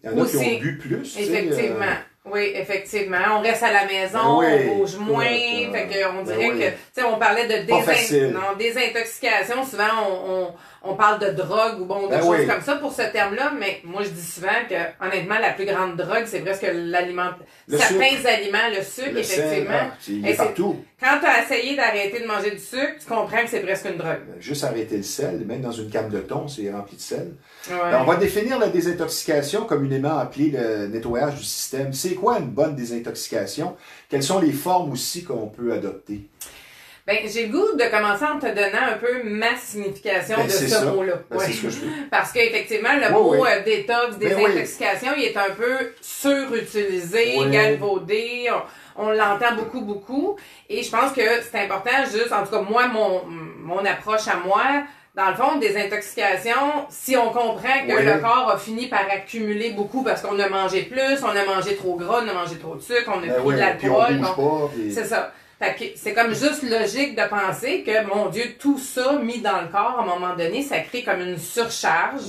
Il y en a qui ont bu plus. Effectivement. Oui, effectivement. On reste à la maison, on bouge moins. Fait qu'on dirait que, tu sais, on parlait de désintoxication. Souvent, on parle de drogue ou de choses comme ça pour ce terme-là. Mais moi, je dis souvent que, honnêtement, la plus grande drogue, c'est presque certains aliments, le sucre, effectivement. Il est partout. Quand tu as essayé d'arrêter de manger du sucre, tu comprends que c'est presque une drogue. Juste arrêter le sel, même dans une canne de thon, c'est rempli de sel. On va définir la désintoxication, communément appelée le nettoyage du système. C'est quoi une bonne désintoxication? Quelles sont les formes aussi qu'on peut adopter? Ben, j'ai le goût de commencer en te donnant un peu ma signification de ce mot-là. C'est ce que je veux. Parce qu'effectivement, le mot détox, désintoxication, il est un peu surutilisé, galvaudé. On l'entend beaucoup. Et je pense que c'est important, juste, en tout cas, moi, mon approche à moi, dans le fond, désintoxication, si on comprend que le corps a fini par accumuler beaucoup parce qu'on a mangé plus, on a mangé trop gras, on a mangé trop de sucre, on a pris de l'alcool. C'est ça. Fait que c'est comme juste logique de penser que, mon Dieu, tout ça mis dans le corps, à un moment donné, ça crée comme une surcharge.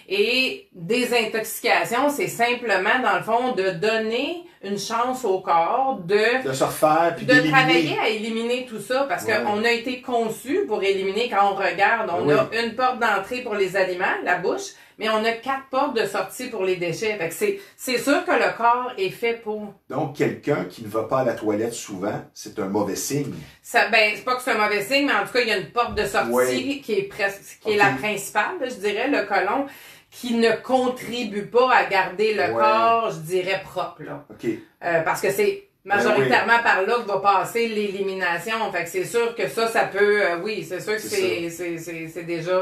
Et désintoxication, c'est simplement, dans le fond, de donner une chance au corps de se refaire, puis de travailler à éliminer tout ça, parce qu'on a été conçu pour éliminer. Quand on regarde, on a une porte d'entrée pour les aliments, la bouche, mais on a 4 portes de sortie pour les déchets. Fait que c'est sûr que le corps est fait pour... Donc, quelqu'un qui ne va pas à la toilette souvent, c'est un mauvais signe. C'est pas que c'est un mauvais signe, mais en tout cas, il y a une porte de sortie qui est la principale, je dirais, le côlon, qui ne contribue pas à garder le corps, je dirais, propre. Là. Parce que c'est majoritairement par là que va passer l'élimination. Fait que c'est sûr que ça peut... c'est sûr que c'est déjà...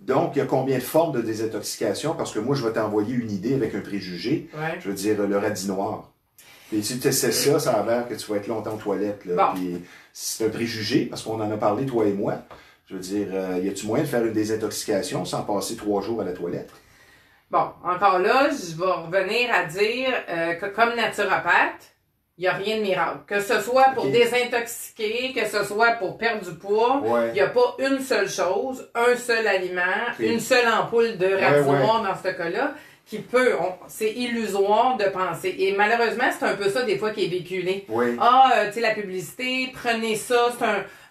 Donc, il y a combien de formes de désintoxication? Parce que moi, je vais t'envoyer une idée avec un préjugé. Je veux dire, le radis noir. Et si tu essaies ça, ça a l'air que tu vas être longtemps aux toilettes. Là. Puis, c'est un préjugé, parce qu'on en a parlé, toi et moi. Je veux dire, y a-tu moyen de faire une désintoxication sans passer 3 jours à la toilette? Bon, encore là, je vais revenir à dire que comme naturopathe, il n'y a rien de miracle. Que ce soit pour désintoxiquer, que ce soit pour perdre du poids, il n'y a pas une seule chose, un seul aliment, une seule ampoule de radis noir dans ce cas-là, qui peut, c'est illusoire de penser. Et malheureusement, c'est un peu ça des fois qui est véhiculé. Tu sais, la publicité, prenez ça, c'est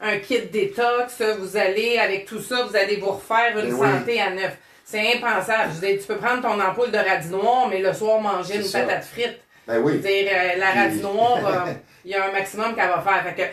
un kit détox, vous allez, avec tout ça, vous allez vous refaire une santé à neuf. C'est impensable. Je veux dire, tu peux prendre ton ampoule de radis noir, mais le soir manger une patate frite. Je veux dire, la radis noire, il y a un maximum qu'elle va faire. Fait que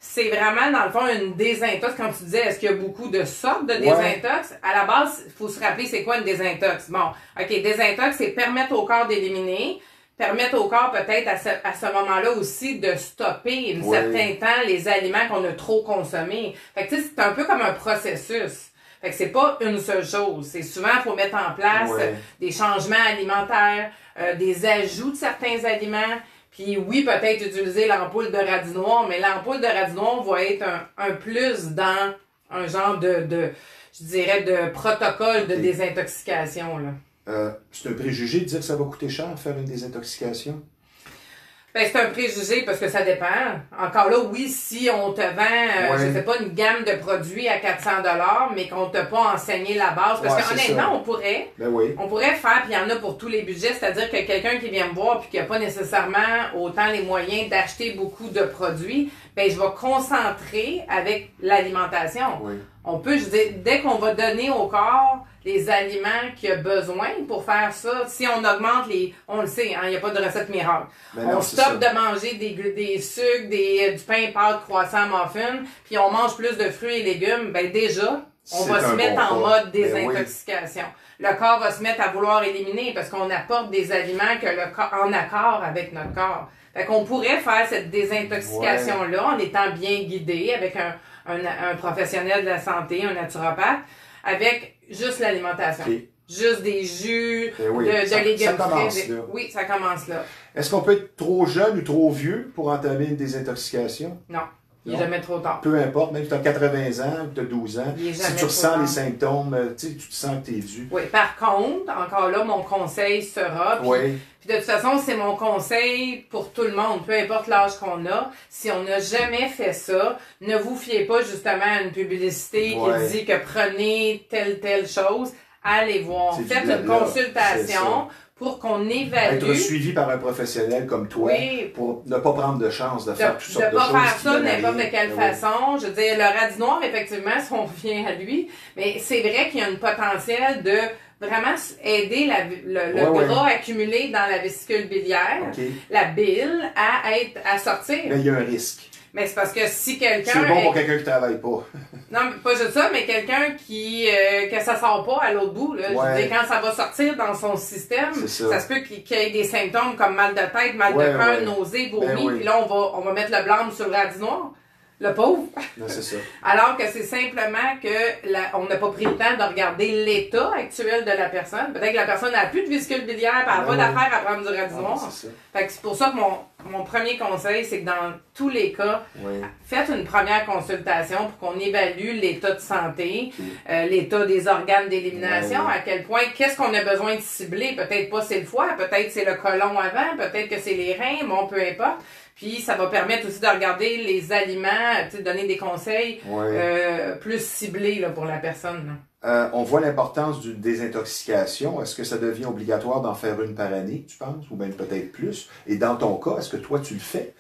c'est vraiment, dans le fond, une désintox. Quand tu disais, est-ce qu'il y a beaucoup de sortes de désintox? À la base, il faut se rappeler c'est quoi une désintox. Bon, OK, désintox, c'est permettre au corps d'éliminer, permettre au corps peut-être à ce moment-là aussi de stopper un certain temps les aliments qu'on a trop consommés. Fait que tu sais, c'est un peu comme un processus. Fait que c'est pas une seule chose. C'est souvent, il faut mettre en place des changements alimentaires, des ajouts de certains aliments. Puis oui, peut-être utiliser l'ampoule de radis noir, mais l'ampoule de radis noir va être un plus dans un genre je dirais, de protocole de désintoxication, là. C'est un préjugé de dire que ça va coûter cher faire une désintoxication? Ben, c'est un préjugé parce que ça dépend. Encore là, oui, si on te vend, je sais pas, une gamme de produits à 400 $, mais qu'on t'a pas enseigné la base. Parce que honnêtement, on pourrait faire, puis il y en a pour tous les budgets, c'est-à-dire que quelqu'un qui vient me voir puis qui a pas nécessairement autant les moyens d'acheter beaucoup de produits, ben, je vais concentrer avec l'alimentation. Oui. On peut, je dis, dès qu'on va donner au corps les aliments qu'il a besoin pour faire ça, si on augmente on le sait, il n'y a pas de recette miracle. On stoppe de manger des sucres, du pain, pâtes, croissants, muffins, puis on mange plus de fruits et légumes, ben déjà, on va se mettre en mode désintoxication. Le corps va se mettre à vouloir éliminer parce qu'on apporte des aliments que le corps, en accord avec notre corps. Fait qu'on pourrait faire cette désintoxication-là en étant bien guidé avec un professionnel de la santé, un naturopathe, avec juste l'alimentation. Juste des jus, de légumes frais. Oui, ça commence là. Est-ce qu'on peut être trop jeune ou trop vieux pour entamer une désintoxication? Non. Il n'est jamais trop tard. Peu importe, même si tu as 80 ans ou tu as 12 ans, si tu ressens les symptômes, tu te sens que tu es dû. Oui, par contre, encore là, mon conseil sera, puis de toute façon, c'est mon conseil pour tout le monde, peu importe l'âge qu'on a. Si on n'a jamais fait ça, ne vous fiez pas justement à une publicité qui dit que prenez telle chose. Allez voir. Faites une consultation pour qu'on évalue. Être suivi par un professionnel comme toi pour ne pas prendre de chance de faire toutes sortes de choses. De ne pas faire ça de n'importe quelle façon. Je veux dire, le radis noir, effectivement, si on revient à lui, mais c'est vrai qu'il y a un potentiel de vraiment aider le gras accumulé dans la vésicule biliaire, la bile, à sortir. Mais il y a un risque. Mais c'est parce que si quelqu'un... C'est bon pour quelqu'un qui travaille pas. Non, pas juste ça, mais quelqu'un que ça sort pas à l'autre bout. Là. Je veux dire, quand ça va sortir dans son système, ça se peut qu'il y ait des symptômes comme mal de tête, mal de cœur, nausées, vomi, puis là, on va mettre le blâme sur le radis noir. Le pauvre. Non, c'est ça. Alors que c'est simplement que on n'a pas pris le temps de regarder l'état actuel de la personne. Peut-être que la personne n'a plus de vésicule biliaire, elle n'a pas d'affaire à prendre du radis noir. Fait que c'est pour ça que mon premier conseil, c'est que dans tous les cas, faites une première consultation pour qu'on évalue l'état de santé, l'état des organes d'élimination, à quel point, qu'est-ce qu'on a besoin de cibler. Peut-être pas c'est le foie, peut-être c'est le côlon avant, peut-être que c'est les reins, bon, peu importe. Puis ça va permettre aussi de regarder les aliments, tu sais, donner des conseils plus ciblés là, pour la personne. On voit l'importance d'une désintoxication. Est-ce que ça devient obligatoire d'en faire une par année, tu penses? Ou même peut-être plus? Et dans ton cas, est-ce que toi, tu le fais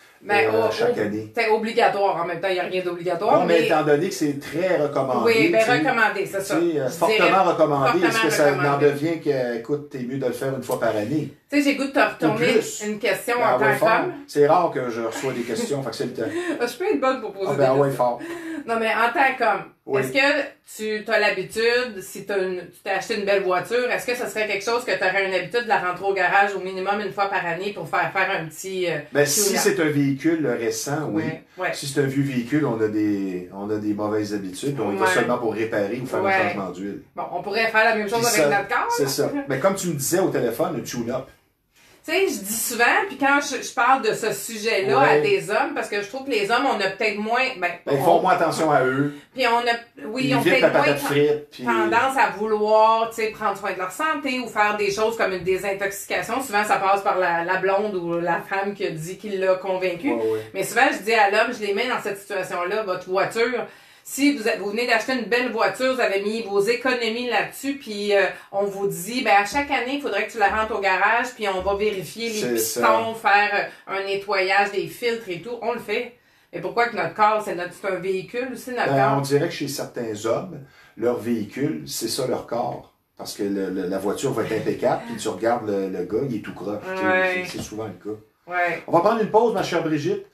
chaque année? C'est obligatoire. En même temps, il n'y a rien d'obligatoire. Non, mais étant donné que c'est très recommandé. Oui, bien recommandé, c'est ça. Fortement recommandé. Est-ce que ça en devient que, écoute, t'es mieux de le faire une fois par année? Tu sais, j'ai goût de te retourner une question en tant qu'homme. C'est rare que je reçois des questions, fait que c'est le temps. Je peux être bonne pour poser des questions. Fort. Non, mais en tant qu'homme, est-ce que tu as l'habitude, si tu t'es acheté une belle voiture, est-ce que ce serait quelque chose que tu aurais une habitude de la rentrer au garage au minimum une fois par année pour faire un petit... si c'est un véhicule récent, oui. Si c'est un vieux véhicule, on a des mauvaises habitudes. On y va seulement pour réparer ou faire un changement d'huile. Bon, on pourrait faire la même chose avec notre corps. C'est ça. Mais comme tu me disais au téléphone, un tune-up. Tu sais, je dis souvent, puis quand je parle de ce sujet-là à des hommes, parce que je trouve que les hommes, on a peut-être moins... ils font moins attention à eux. Puis on a peut-être moins tendance à vouloir, tu sais, prendre soin de leur santé ou faire des choses comme une désintoxication. Souvent, ça passe par la blonde ou la femme qui a dit qu'il l'a convaincu. Mais souvent, je dis à l'homme, je les mets dans cette situation-là, votre voiture... Si vous venez d'acheter une belle voiture, vous avez mis vos économies là-dessus, puis on vous dit, à chaque année, il faudrait que tu la rentres au garage, puis on va vérifier les pistons, faire un nettoyage des filtres et tout. On le fait. Mais pourquoi que notre corps, c'est un véhicule aussi, notre corps? On dirait que chez certains hommes, leur véhicule, c'est ça leur corps. Parce que la voiture va être impeccable, puis tu regardes le gars, il est tout croche. C'est souvent le cas. On va prendre une pause, ma chère Brigitte.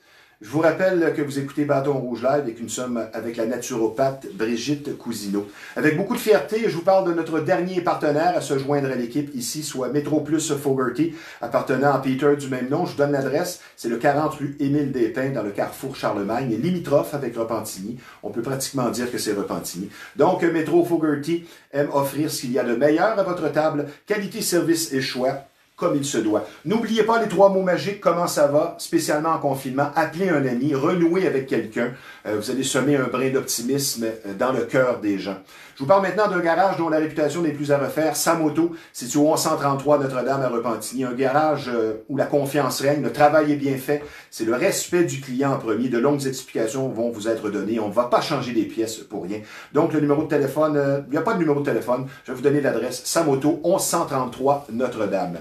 Je vous rappelle que vous écoutez Bâton Rouge Live et que nous sommes avec la naturopathe Brigitte Cousineau. Avec beaucoup de fierté, je vous parle de notre dernier partenaire à se joindre à l'équipe ici, soit Métro Plus Fogarty, appartenant à Peter du même nom. Je vous donne l'adresse, c'est le 40 rue Émile Despins dans le carrefour Charlemagne, limitrophe avec Repentigny. On peut pratiquement dire que c'est Repentigny. Donc, Métro Fogarty aime offrir ce qu'il y a de meilleur à votre table, qualité, service et choix, comme il se doit. N'oubliez pas les 3 mots magiques, comment ça va, spécialement en confinement. Appelez un ami, renouez avec quelqu'un. Vous allez semer un brin d'optimisme dans le cœur des gens. Je vous parle maintenant d'un garage dont la réputation n'est plus à refaire, Samoto, situé au 1133 Notre-Dame à Repentigny. Un garage où la confiance règne, le travail est bien fait. C'est le respect du client en premier. De longues explications vont vous être données. On ne va pas changer les pièces pour rien. Donc, le numéro de téléphone, il n'y a pas de numéro de téléphone. Je vais vous donner l'adresse Samoto, 1133 Notre-Dame.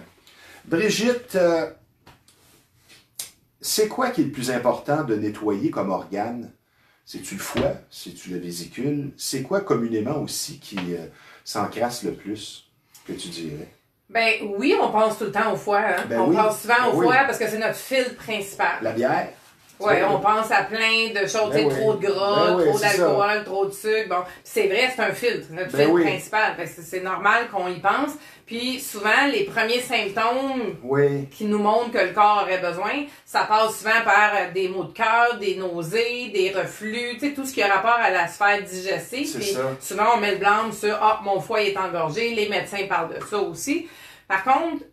Brigitte, c'est quoi qui est le plus important de nettoyer comme organe? C'est-tu le foie? C'est-tu la vésicule? C'est quoi communément aussi qui s'encrasse le plus, que tu dirais? Ben oui, on pense tout le temps au foie. Hein? Ben on oui. pense souvent au oui. foie parce que c'est notre fil principal. La bière? Oui, on pense à plein de choses, Ben oui. trop de gras, Ben oui, trop c'est d'alcool, trop de sucre. Bon, c'est vrai, c'est un filtre, notre Ben filtre oui. principal. Fait que c'est normal qu'on y pense. Puis souvent, les premiers symptômes Oui. qui nous montrent que le corps aurait besoin, ça passe souvent par des maux de cœur, des nausées, des reflux, tu sais, tout ce qui a rapport à la sphère digestive. C'est Puis ça. souvent, on met le blâme sur « Ah, mon foie est engorgé », les médecins parlent de ça aussi. Par contre,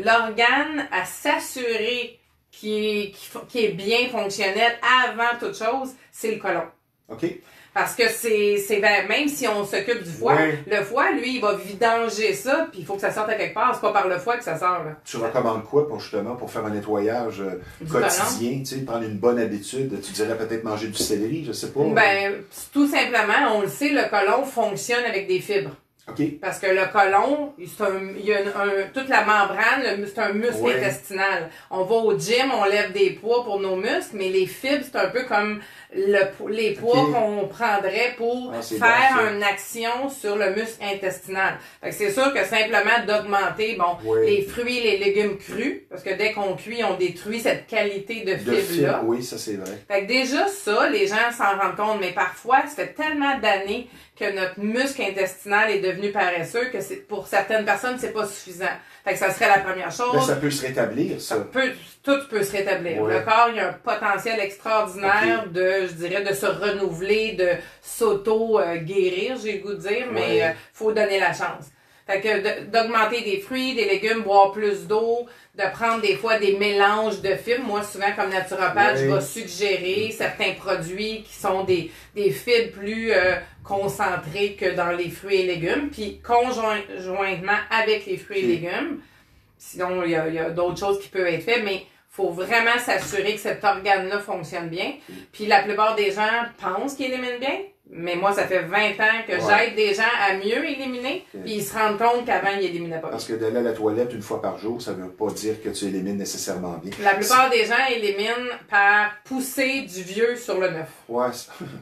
l'organe à s'assurer qui est bien fonctionnel avant toute chose, c'est le côlon. OK. Parce que même si on s'occupe du foie, Ouais. le foie, lui, il va vidanger ça, puis il faut que ça sorte à quelque part. C'est pas par le foie que ça sort, là. Tu recommandes quoi pour faire un nettoyage quotidien, tu sais, prendre une bonne habitude? Tu dirais peut-être manger du céleri, je sais pas. Ben, tout simplement, on le sait, le côlon fonctionne avec des fibres. OK. Parce que le côlon, il y a toute la membrane, c'est un muscle Ouais. intestinal. On va au gym, on lève des poids pour nos muscles, mais les fibres, c'est un peu comme les poids Ok. qu'on prendrait pour c'est faire bon, ça. une action sur le muscle intestinal. Fait que c'est sûr que simplement d'augmenter, Ouais. les fruits et les légumes crus, parce que dès qu'on cuit, on détruit cette qualité de De fibre-là. fibres, oui, ça c'est vrai. Fait que déjà ça, les gens s'en rendent compte, mais parfois, ça fait tellement d'années que notre muscle intestinal est devenu paresseux que pour certaines personnes, c'est pas suffisant. Fait que ça serait la première chose. Ben, ça peut se rétablir, ça. Tout peut se rétablir. Ouais. Le corps, il y a un potentiel extraordinaire de se renouveler, de s'auto-guérir, j'ai le goût de dire, mais Ouais. faut donner la chance. Fait que d'augmenter des fruits, des légumes, boire plus d'eau, de prendre des fois des mélanges de fibres. Moi, souvent, comme naturopathe, je vais suggérer certains produits qui sont des fibres plus concentrées que dans les fruits et légumes, puis conjointement avec les fruits et légumes. Sinon, il y a d'autres choses qui peuvent être faites, mais faut vraiment s'assurer que cet organe-là fonctionne bien. Puis la plupart des gens pensent qu'ils éliminent bien, mais moi, ça fait 20 ans que j'aide des gens à mieux éliminer, puis ils se rendent compte qu'avant, ils éliminaient pas bien. Parce que d'aller à la toilette une fois par jour, ça ne veut pas dire que tu élimines nécessairement bien. La plupart des gens éliminent par pousser du vieux sur le neuf. Ouais,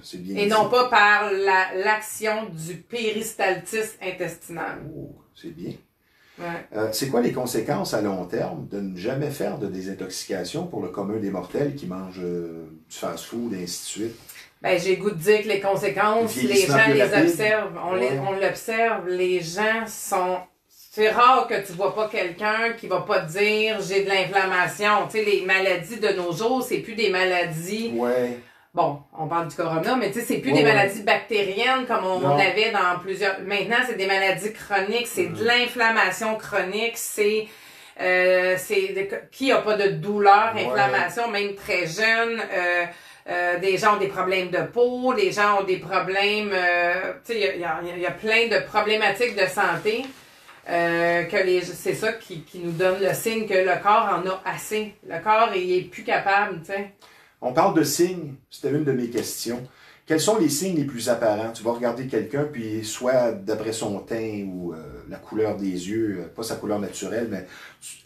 c'est bien Et dit. non pas par l'action du péristaltisme intestinal. Oh, c'est bien. Ouais. C'est quoi les conséquences à long terme de ne jamais faire de désintoxication pour le commun des mortels qui mangent du fast-food et ainsi de suite? Ben, j'ai le goût de dire que les conséquences, les Vieillissement gens plus les rapide. observent. On l'observe. Les gens sont... C'est rare que tu vois pas quelqu'un qui va pas te dire « j'ai de l'inflammation ». Tu sais, les maladies de nos jours, c'est plus des maladies... Ouais. Bon, on parle du corona, mais tu sais, c'est plus des maladies bactériennes comme on avait dans plusieurs... Maintenant, c'est des maladies chroniques, c'est de l'inflammation chronique, c'est qui a pas de douleur, inflammation, même très jeune, des gens ont des problèmes de peau, des gens ont des problèmes... tu sais, il y a plein de problématiques de santé. C'est ça qui nous donne le signe que le corps en a assez. Le corps, il est plus capable, tu sais. On parle de signes, c'était une de mes questions. Quels sont les signes les plus apparents? Tu vas regarder quelqu'un, puis soit d'après son teint ou la couleur des yeux, pas sa couleur naturelle, mais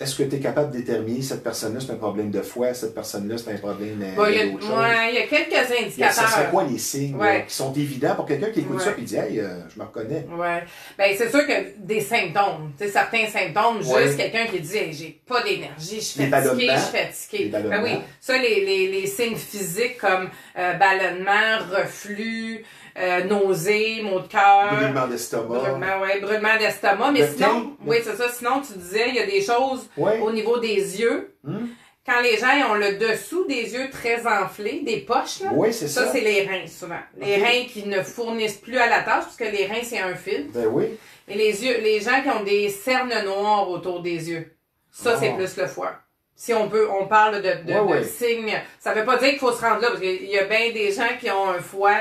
est-ce que tu es capable de déterminer cette personne-là, c'est un problème de foie, cette personne-là, c'est un problème d'autre chose? Il y a quelques indicateurs. Ça serait quoi les signes qui sont évidents pour quelqu'un qui écoute ça et dit « Hey, je me reconnais ». Oui. Bien, c'est sûr que des symptômes, tu sais, certains symptômes, juste quelqu'un qui dit hey, « J'ai pas d'énergie, je suis fatigué, je suis fatigué ». Ben oui, ça, les signes physiques comme ballonnement, reflux, nausées, maux de cœur. Brûlement d'estomac. Brûlement d'estomac. Mais sinon, c'est ça. Sinon, tu disais, il y a des choses au niveau des yeux. Quand les gens ont le dessous des yeux très enflés, des poches, là, c'est ça. Ça, c'est les reins, souvent. Les reins qui ne fournissent plus à la tâche, parce que les reins, c'est un filtre. Ben oui. Et les gens qui ont des cernes noires autour des yeux, ça, c'est plus le foie. Si on parle de signes. Ça veut pas dire qu'il faut se rendre là, parce qu'il y a bien des gens qui ont un foie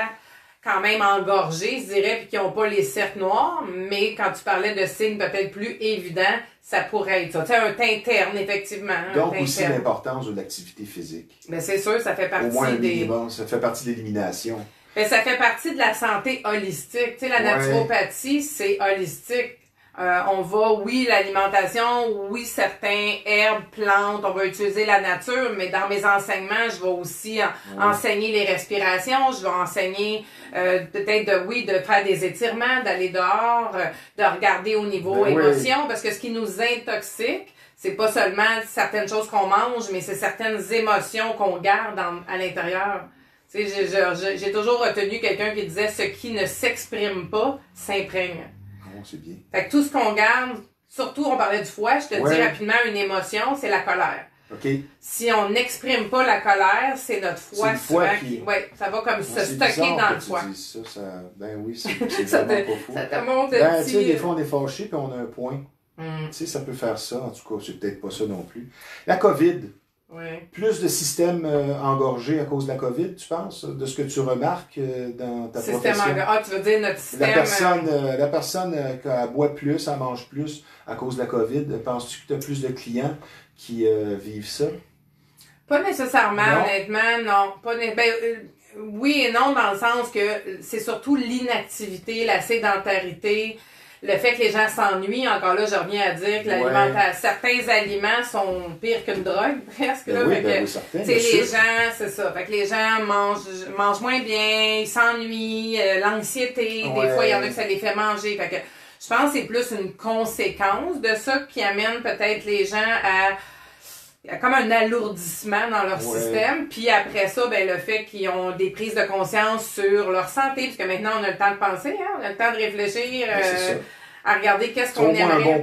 quand même engorgé, je dirais, puis qui n'ont pas les cercles noirs, mais quand tu parlais de signes peut-être plus évidents, ça pourrait être ça. Tu sais, un teint terne, effectivement. Donc, aussi l'importance de l'activité physique. Bien, c'est sûr, ça fait partie au moins minimum, ça fait partie de l'élimination. Bien, ça fait partie de la santé holistique. Tu sais, la naturopathie, c'est holistique. On va, l'alimentation, certains herbes, plantes, on va utiliser la nature, mais dans mes enseignements, je vais aussi enseigner les respirations, je vais enseigner peut-être de faire des étirements, d'aller dehors, de regarder au niveau émotion, parce que ce qui nous intoxique, c'est pas seulement certaines choses qu'on mange, mais c'est certaines émotions qu'on garde à l'intérieur. Tu sais, j'ai toujours retenu quelqu'un qui disait « ce qui ne s'exprime pas s'imprègne ». C'est bien. Fait que tout ce qu'on garde, surtout on parlait du foie, je te dis rapidement une émotion, c'est la colère. Si on n'exprime pas la colère, c'est notre foie qui... ça va comme se stocker dans le foie. Ben oui, c'est vraiment pas fou. Ça te montre tu sais, des fois on est fâché puis on a un point. Tu sais, ça peut faire ça, en tout cas, c'est peut-être pas ça non plus. La COVID. Plus de systèmes engorgés à cause de la COVID, tu penses, de ce que tu remarques dans ta profession? Tu veux dire notre système... La personne qui boit plus, elle mange plus à cause de la COVID, penses-tu que tu as plus de clients qui vivent ça? Pas nécessairement, honnêtement, non. Oui et non, dans le sens que c'est surtout l'inactivité, la sédentarité, le fait que les gens s'ennuient. Encore là, je reviens à dire que certains aliments sont pires qu'une drogue, presque. Certains. Les gens, c'est ça. Fait que les gens mangent moins bien, ils s'ennuient, l'anxiété, des fois, il y en a que ça les fait manger. Fait que je pense que c'est plus une conséquence de ça qui amène peut-être les gens à comme un alourdissement dans leur système. Puis après ça, le fait qu'ils ont des prises de conscience sur leur santé, puisque maintenant on a le temps de penser, on a le temps de réfléchir à regarder qu'est-ce qu'on aimerait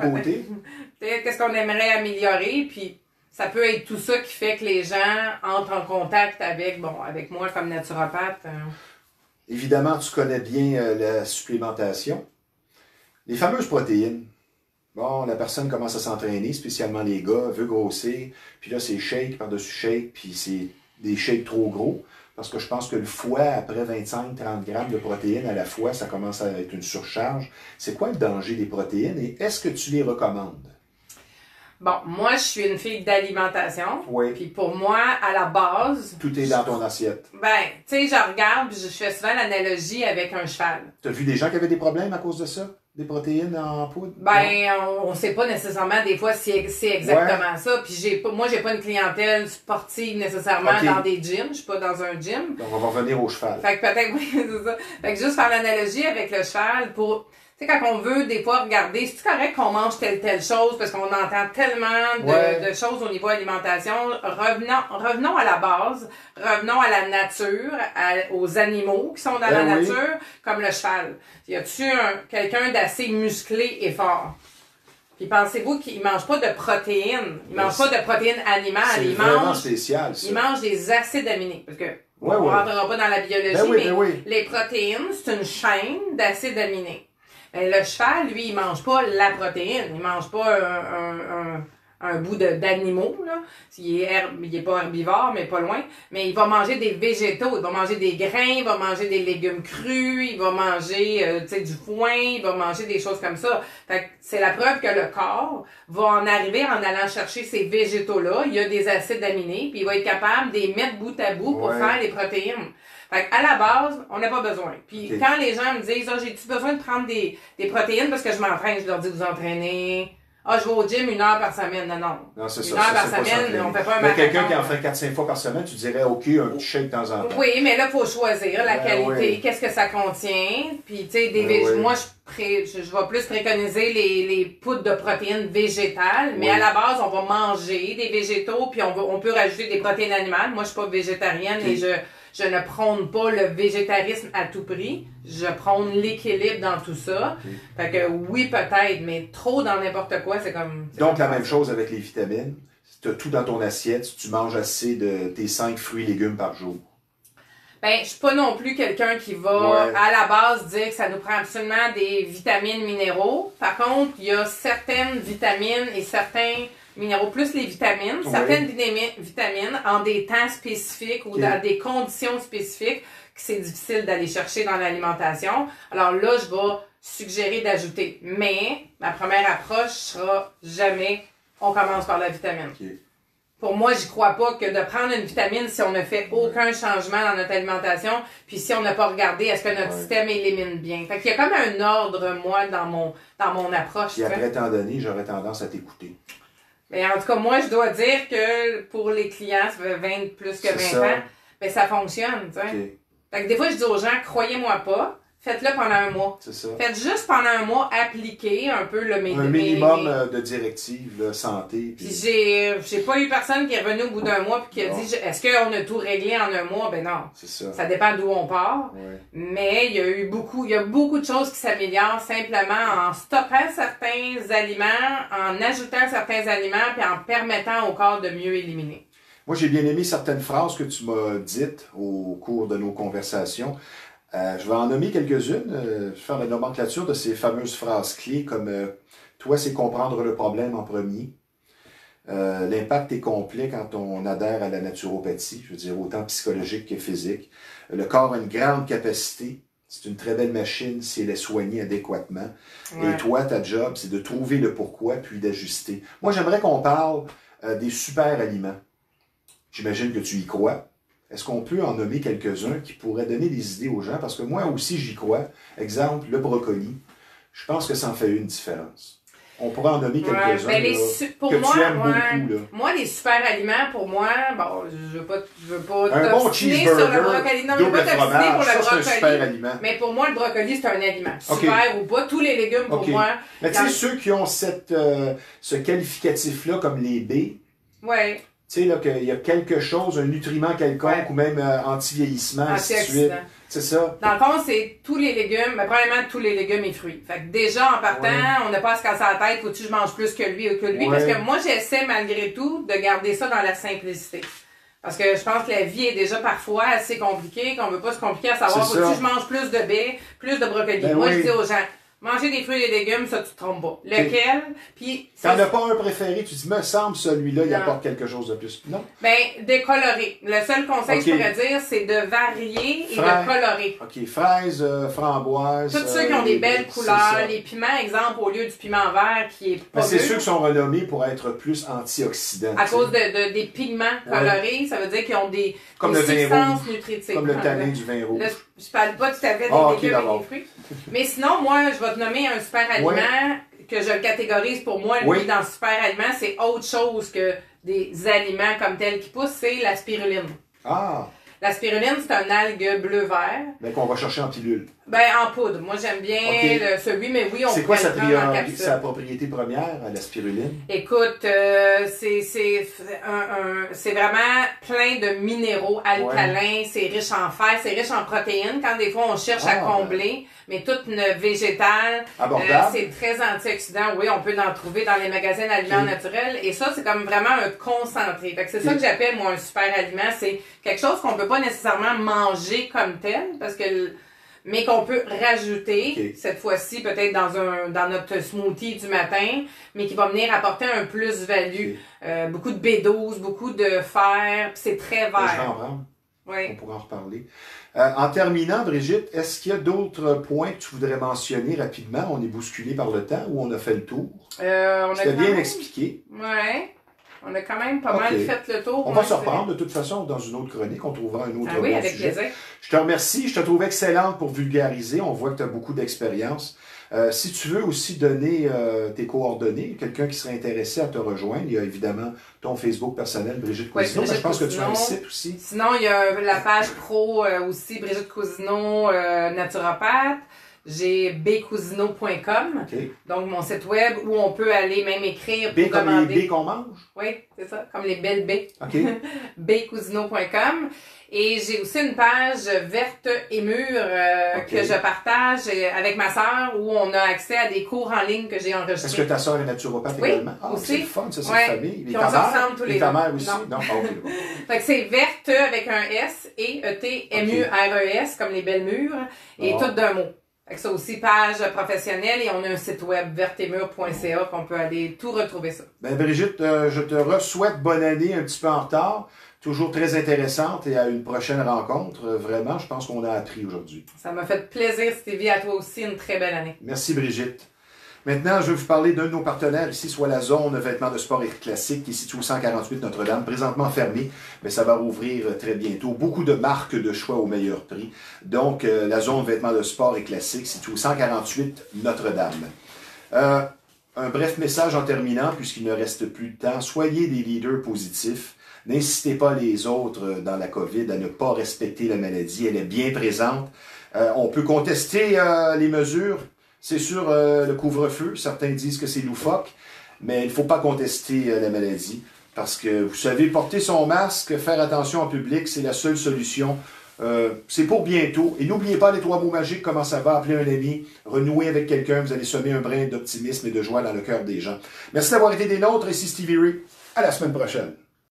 qu'est-ce qu'on aimerait améliorer. Puis ça peut être tout ça qui fait que les gens entrent en contact avec moi comme naturopathe. Évidemment, tu connais bien la supplémentation. Les fameuses protéines. Bon, la personne commence à s'entraîner, spécialement les gars, veut grossir, puis là, c'est shake par-dessus shake, puis c'est des shakes trop gros, parce que je pense que le foie, après 25-30 grammes de protéines à la fois, ça commence à être une surcharge. C'est quoi le danger des protéines et est-ce que tu les recommandes? Bon, moi, je suis une fille d'alimentation. Puis pour moi, à la base... Tout est dans ton assiette. Tu sais, je regarde, puis je fais souvent l'analogie avec un cheval. Tu as vu des gens qui avaient des problèmes à cause de ça? Des protéines en poudre? On sait pas nécessairement des fois si c'est exactement ça. Puis moi, j'ai pas une clientèle sportive nécessairement dans des gyms. Je suis pas dans un gym. Donc, on va revenir au cheval. Fait que peut-être, c'est ça. Fait que juste faire l'analogie avec le cheval pour... Tu sais, quand on veut, des fois, regarder, c'est correct qu'on mange telle chose, parce qu'on entend tellement de choses au niveau alimentation. Revenons à la base, revenons à la nature, aux animaux qui sont dans la nature, comme le cheval. Y a-tu quelqu'un d'assez musclé et fort? Puis pensez-vous qu'il mange pas de protéines? Il mange pas de protéines animales. C'est vraiment spécial, ça. Il mange des acides aminés. Parce que, on rentrera pas dans la biologie, mais les protéines, c'est une chaîne d'acides aminés. Le cheval, lui, il mange pas la protéine. Il mange pas un bout d'animaux, là. Il est pas herbivore, mais pas loin. Mais il va manger des végétaux, il va manger des grains, il va manger des légumes crus, il va manger, du foin, il va manger des choses comme ça. Fait que c'est la preuve que le corps va en arriver en allant chercher ces végétaux-là. Il y a des acides aminés, puis il va être capable de les mettre bout à bout pour faire les protéines. Fait qu'à la base, on n'a pas besoin. Puis quand les gens me disent, j'ai-tu besoin de prendre des protéines parce que je m'entraîne, je leur dis, vous entraînez. Je vais au gym 1 heure par semaine. Non, c'est ça. 1 heure par semaine, on fait pas un marathon. Mais quelqu'un qui en fait 4-5 fois par semaine, tu dirais, OK, un petit shake de temps en temps. Oui, mais là, il faut choisir la qualité, qu'est-ce que ça contient. Puis, tu sais, moi, je vais plus préconiser les poudres de protéines végétales, mais à la base, on va manger des végétaux, puis on peut rajouter des protéines animales. Moi, je suis pas végétarienne et je ne prône pas le végétarisme à tout prix. Je prône l'équilibre dans tout ça. Fait que oui, peut-être, mais trop dans n'importe quoi, c'est comme... Donc, la même chose avec les vitamines. Tu as tout dans ton assiette, tu manges assez de tes 5 fruits et légumes par jour. Ben, je suis pas non plus quelqu'un qui va, à la base, dire que ça nous prend absolument des vitamines, minéraux. Par contre, il y a certaines vitamines et certains minéraux, plus les vitamines, certaines vitamines en des temps spécifiques ou dans des conditions spécifiques que c'est difficile d'aller chercher dans l'alimentation. Alors là, je vais suggérer d'ajouter. Mais ma première approche sera jamais on commence par la vitamine. Pour moi, j'y crois pas que de prendre une vitamine si on ne fait aucun changement dans notre alimentation, puis si on n'a pas regardé est-ce que notre système élimine bien. Fait qu'il y a comme un ordre, moi, dans mon approche. Et après tant d'années, j'aurais tendance à t'écouter. Mais en tout cas, moi, je dois dire que pour les clients, ça fait plus que 20 ans, ben ça fonctionne, tu sais. Fait que des fois, je dis aux gens, croyez-moi pas, faites-le pendant 1 mois. C'est ça. Faites juste pendant 1 mois, appliquer un peu le minimum de directives, là, santé. Puis j'ai pas eu personne qui est revenu au bout d'1 mois puis qui a dit, est-ce qu'on a tout réglé en 1 mois? Ben non. C'est ça. Ça dépend d'où on part. Mais il y a beaucoup de choses qui s'améliorent simplement en stoppant certains aliments, en ajoutant certains aliments puis en permettant au corps de mieux éliminer. Moi, j'ai bien aimé certaines phrases que tu m'as dites au cours de nos conversations. Je vais en nommer quelques-unes. Je vais faire la nomenclature de ces fameuses phrases clés comme toi, c'est comprendre le problème en premier. L'impact est complet quand on adhère à la naturopathie, je veux dire autant psychologique que physique. Le corps a une grande capacité. C'est une très belle machine si elle est soignée adéquatement. Et toi, ta job, c'est de trouver le pourquoi puis d'ajuster. Moi, j'aimerais qu'on parle des super aliments. J'imagine que tu y crois. Est-ce qu'on peut en nommer quelques-uns qui pourraient donner des idées aux gens? Parce que moi aussi, j'y crois. Exemple, le brocoli. Je pense que ça en fait une différence. On pourrait en nommer quelques-uns tu aimes beaucoup. Là. Moi, les super aliments, pour moi, bon, je veux pas un bon cheeseburger, sur le brocoli. Non, je veux pas t'obstiner pour le brocoli. C'est un super aliment. Mais pour moi, le brocoli, c'est un aliment. Super ou pas. Tous les légumes, pour moi. Mais tu sais, ceux qui ont ce qualificatif-là, comme les B, tu sais, là, qu'il y a quelque chose, un nutriment quelconque ou même anti-vieillissement, ainsi de suite. C'est ça. Dans le fond, c'est tous les légumes, mais probablement tous les légumes et fruits. Fait que déjà, en partant, on n'a pas à se casser la tête, faut-tu que je mange plus que lui ou que lui, parce que moi, j'essaie malgré tout de garder ça dans la simplicité. Parce que je pense que la vie est déjà parfois assez compliquée, qu'on veut pas se compliquer à savoir, faut-tu que je mange plus de baies, plus de brocoli. Moi, je dis aux gens, manger des fruits et des légumes, ça, tu te trompes pas. Lequel? Puis. T'en as pas un préféré, tu dis, me semble, celui-là, il apporte quelque chose de plus. Non? Ben, décolorer. Le seul conseil que je pourrais dire, c'est de varier et de colorer. OK. Fraises, framboises. Tous ceux qui ont des belles couleurs. Les piments, exemple, au lieu du piment vert qui est pas c'est ceux qui sont renommés pour être plus antioxydants. À cause des pigments colorés, ça veut dire qu'ils ont des substances nutritives. Comme le tanin du vin rouge. Là, je parle pas tout à fait des légumes et des fruits. Mais sinon, moi, je vais te nommer un super aliment que je le catégorise pour moi, lui, dans super aliment, c'est autre chose que des aliments comme tels qui poussent, c'est la spiruline. Ah! La spiruline, c'est un algue bleu-vert. Ben, qu'on va chercher en pilule. Ben, en poudre. Moi, j'aime bien celui, mais oui, on peut le prendre en capsule. C'est sa propriété première, la spiruline? Écoute, c'est vraiment plein de minéraux alcalins, c'est riche en fer, c'est riche en protéines, quand des fois on cherche à combler, mais toute végétale, c'est très antioxydant. Oui, on peut en trouver dans les magasins d'aliments naturels, et ça, c'est comme vraiment un concentré. Fait que c'est ça que j'appelle, moi, un super aliment. C'est quelque chose qu'on peut pas nécessairement manger comme tel, parce que mais qu'on peut rajouter, cette fois-ci, peut-être dans notre smoothie du matin, mais qui va venir apporter un plus-value. Beaucoup de B12, beaucoup de fer, puis c'est très vert. Je vais en prendre. Oui. On pourra en reparler. En terminant, Brigitte, est-ce qu'il y a d'autres points que tu voudrais mentionner rapidement? On est bousculé par le temps ou on a fait le tour? C'était bien expliqué. Oui. On a quand même pas mal fait le tour. On va se reprendre de toute façon dans une autre chronique. On trouvera un autre oui, avec sujet. Plaisir. Je te remercie. Je te trouve excellente pour vulgariser. On voit que tu as beaucoup d'expérience. Si tu veux aussi donner tes coordonnées, quelqu'un qui serait intéressé à te rejoindre, il y a évidemment ton Facebook personnel, Brigitte Cousineau. Brigitte je pense Cousineau. Que tu as un site aussi. Sinon, il y a la page pro aussi, Brigitte Cousineau, naturopathe. J'ai bcousineau.com, donc mon site web où on peut aller même écrire pour demander. Comme les baies qu'on mange? Oui, c'est ça, comme les belles baies. bcousineau.com. Et j'ai aussi une page verte et mûre que je partage avec ma sœur où on a accès à des cours en ligne que j'ai enregistrés. Est-ce que ta sœur est naturopathe également? Ah, aussi. C'est le fun, ça, c'est une famille. Puis on se ressemble tous les deux. Et ta mère aussi? Non. Bon. Fait que c'est verte avec un S et E-T-M-U-R-E-S comme les belles mûres et tout d'un mot. Fait que ça aussi, page professionnelle et on a un site web vertemur.ca qu'on peut aller tout retrouver ça. Ben Brigitte, je te souhaite bonne année un petit peu en retard. Toujours très intéressante et à une prochaine rencontre. Vraiment, je pense qu'on a appris aujourd'hui. Ça m'a fait plaisir, Stevie. À toi aussi, une très belle année. Merci Brigitte. Maintenant, je vais vous parler d'un de nos partenaires ici, soit la zone vêtements de sport et classique qui est située au 148 Notre-Dame, présentement fermée, mais ça va rouvrir très bientôt. Beaucoup de marques de choix au meilleur prix. Donc, la zone vêtements de sport et classique située au 148 Notre-Dame. Un bref message en terminant, puisqu'il ne reste plus de temps. Soyez des leaders positifs. N'incitez pas les autres dans la COVID à ne pas respecter la maladie. Elle est bien présente. On peut contester les mesures. C'est sûr, le couvre-feu, certains disent que c'est loufoque, mais il ne faut pas contester la maladie. Parce que, vous savez, porter son masque, faire attention en public, c'est la seule solution. C'est pour bientôt. Et n'oubliez pas les 3 mots magiques, comment ça va, appeler un ami, renouer avec quelqu'un, vous allez semer un brin d'optimisme et de joie dans le cœur des gens. Merci d'avoir été des nôtres, ici Stevie Ray. À la semaine prochaine.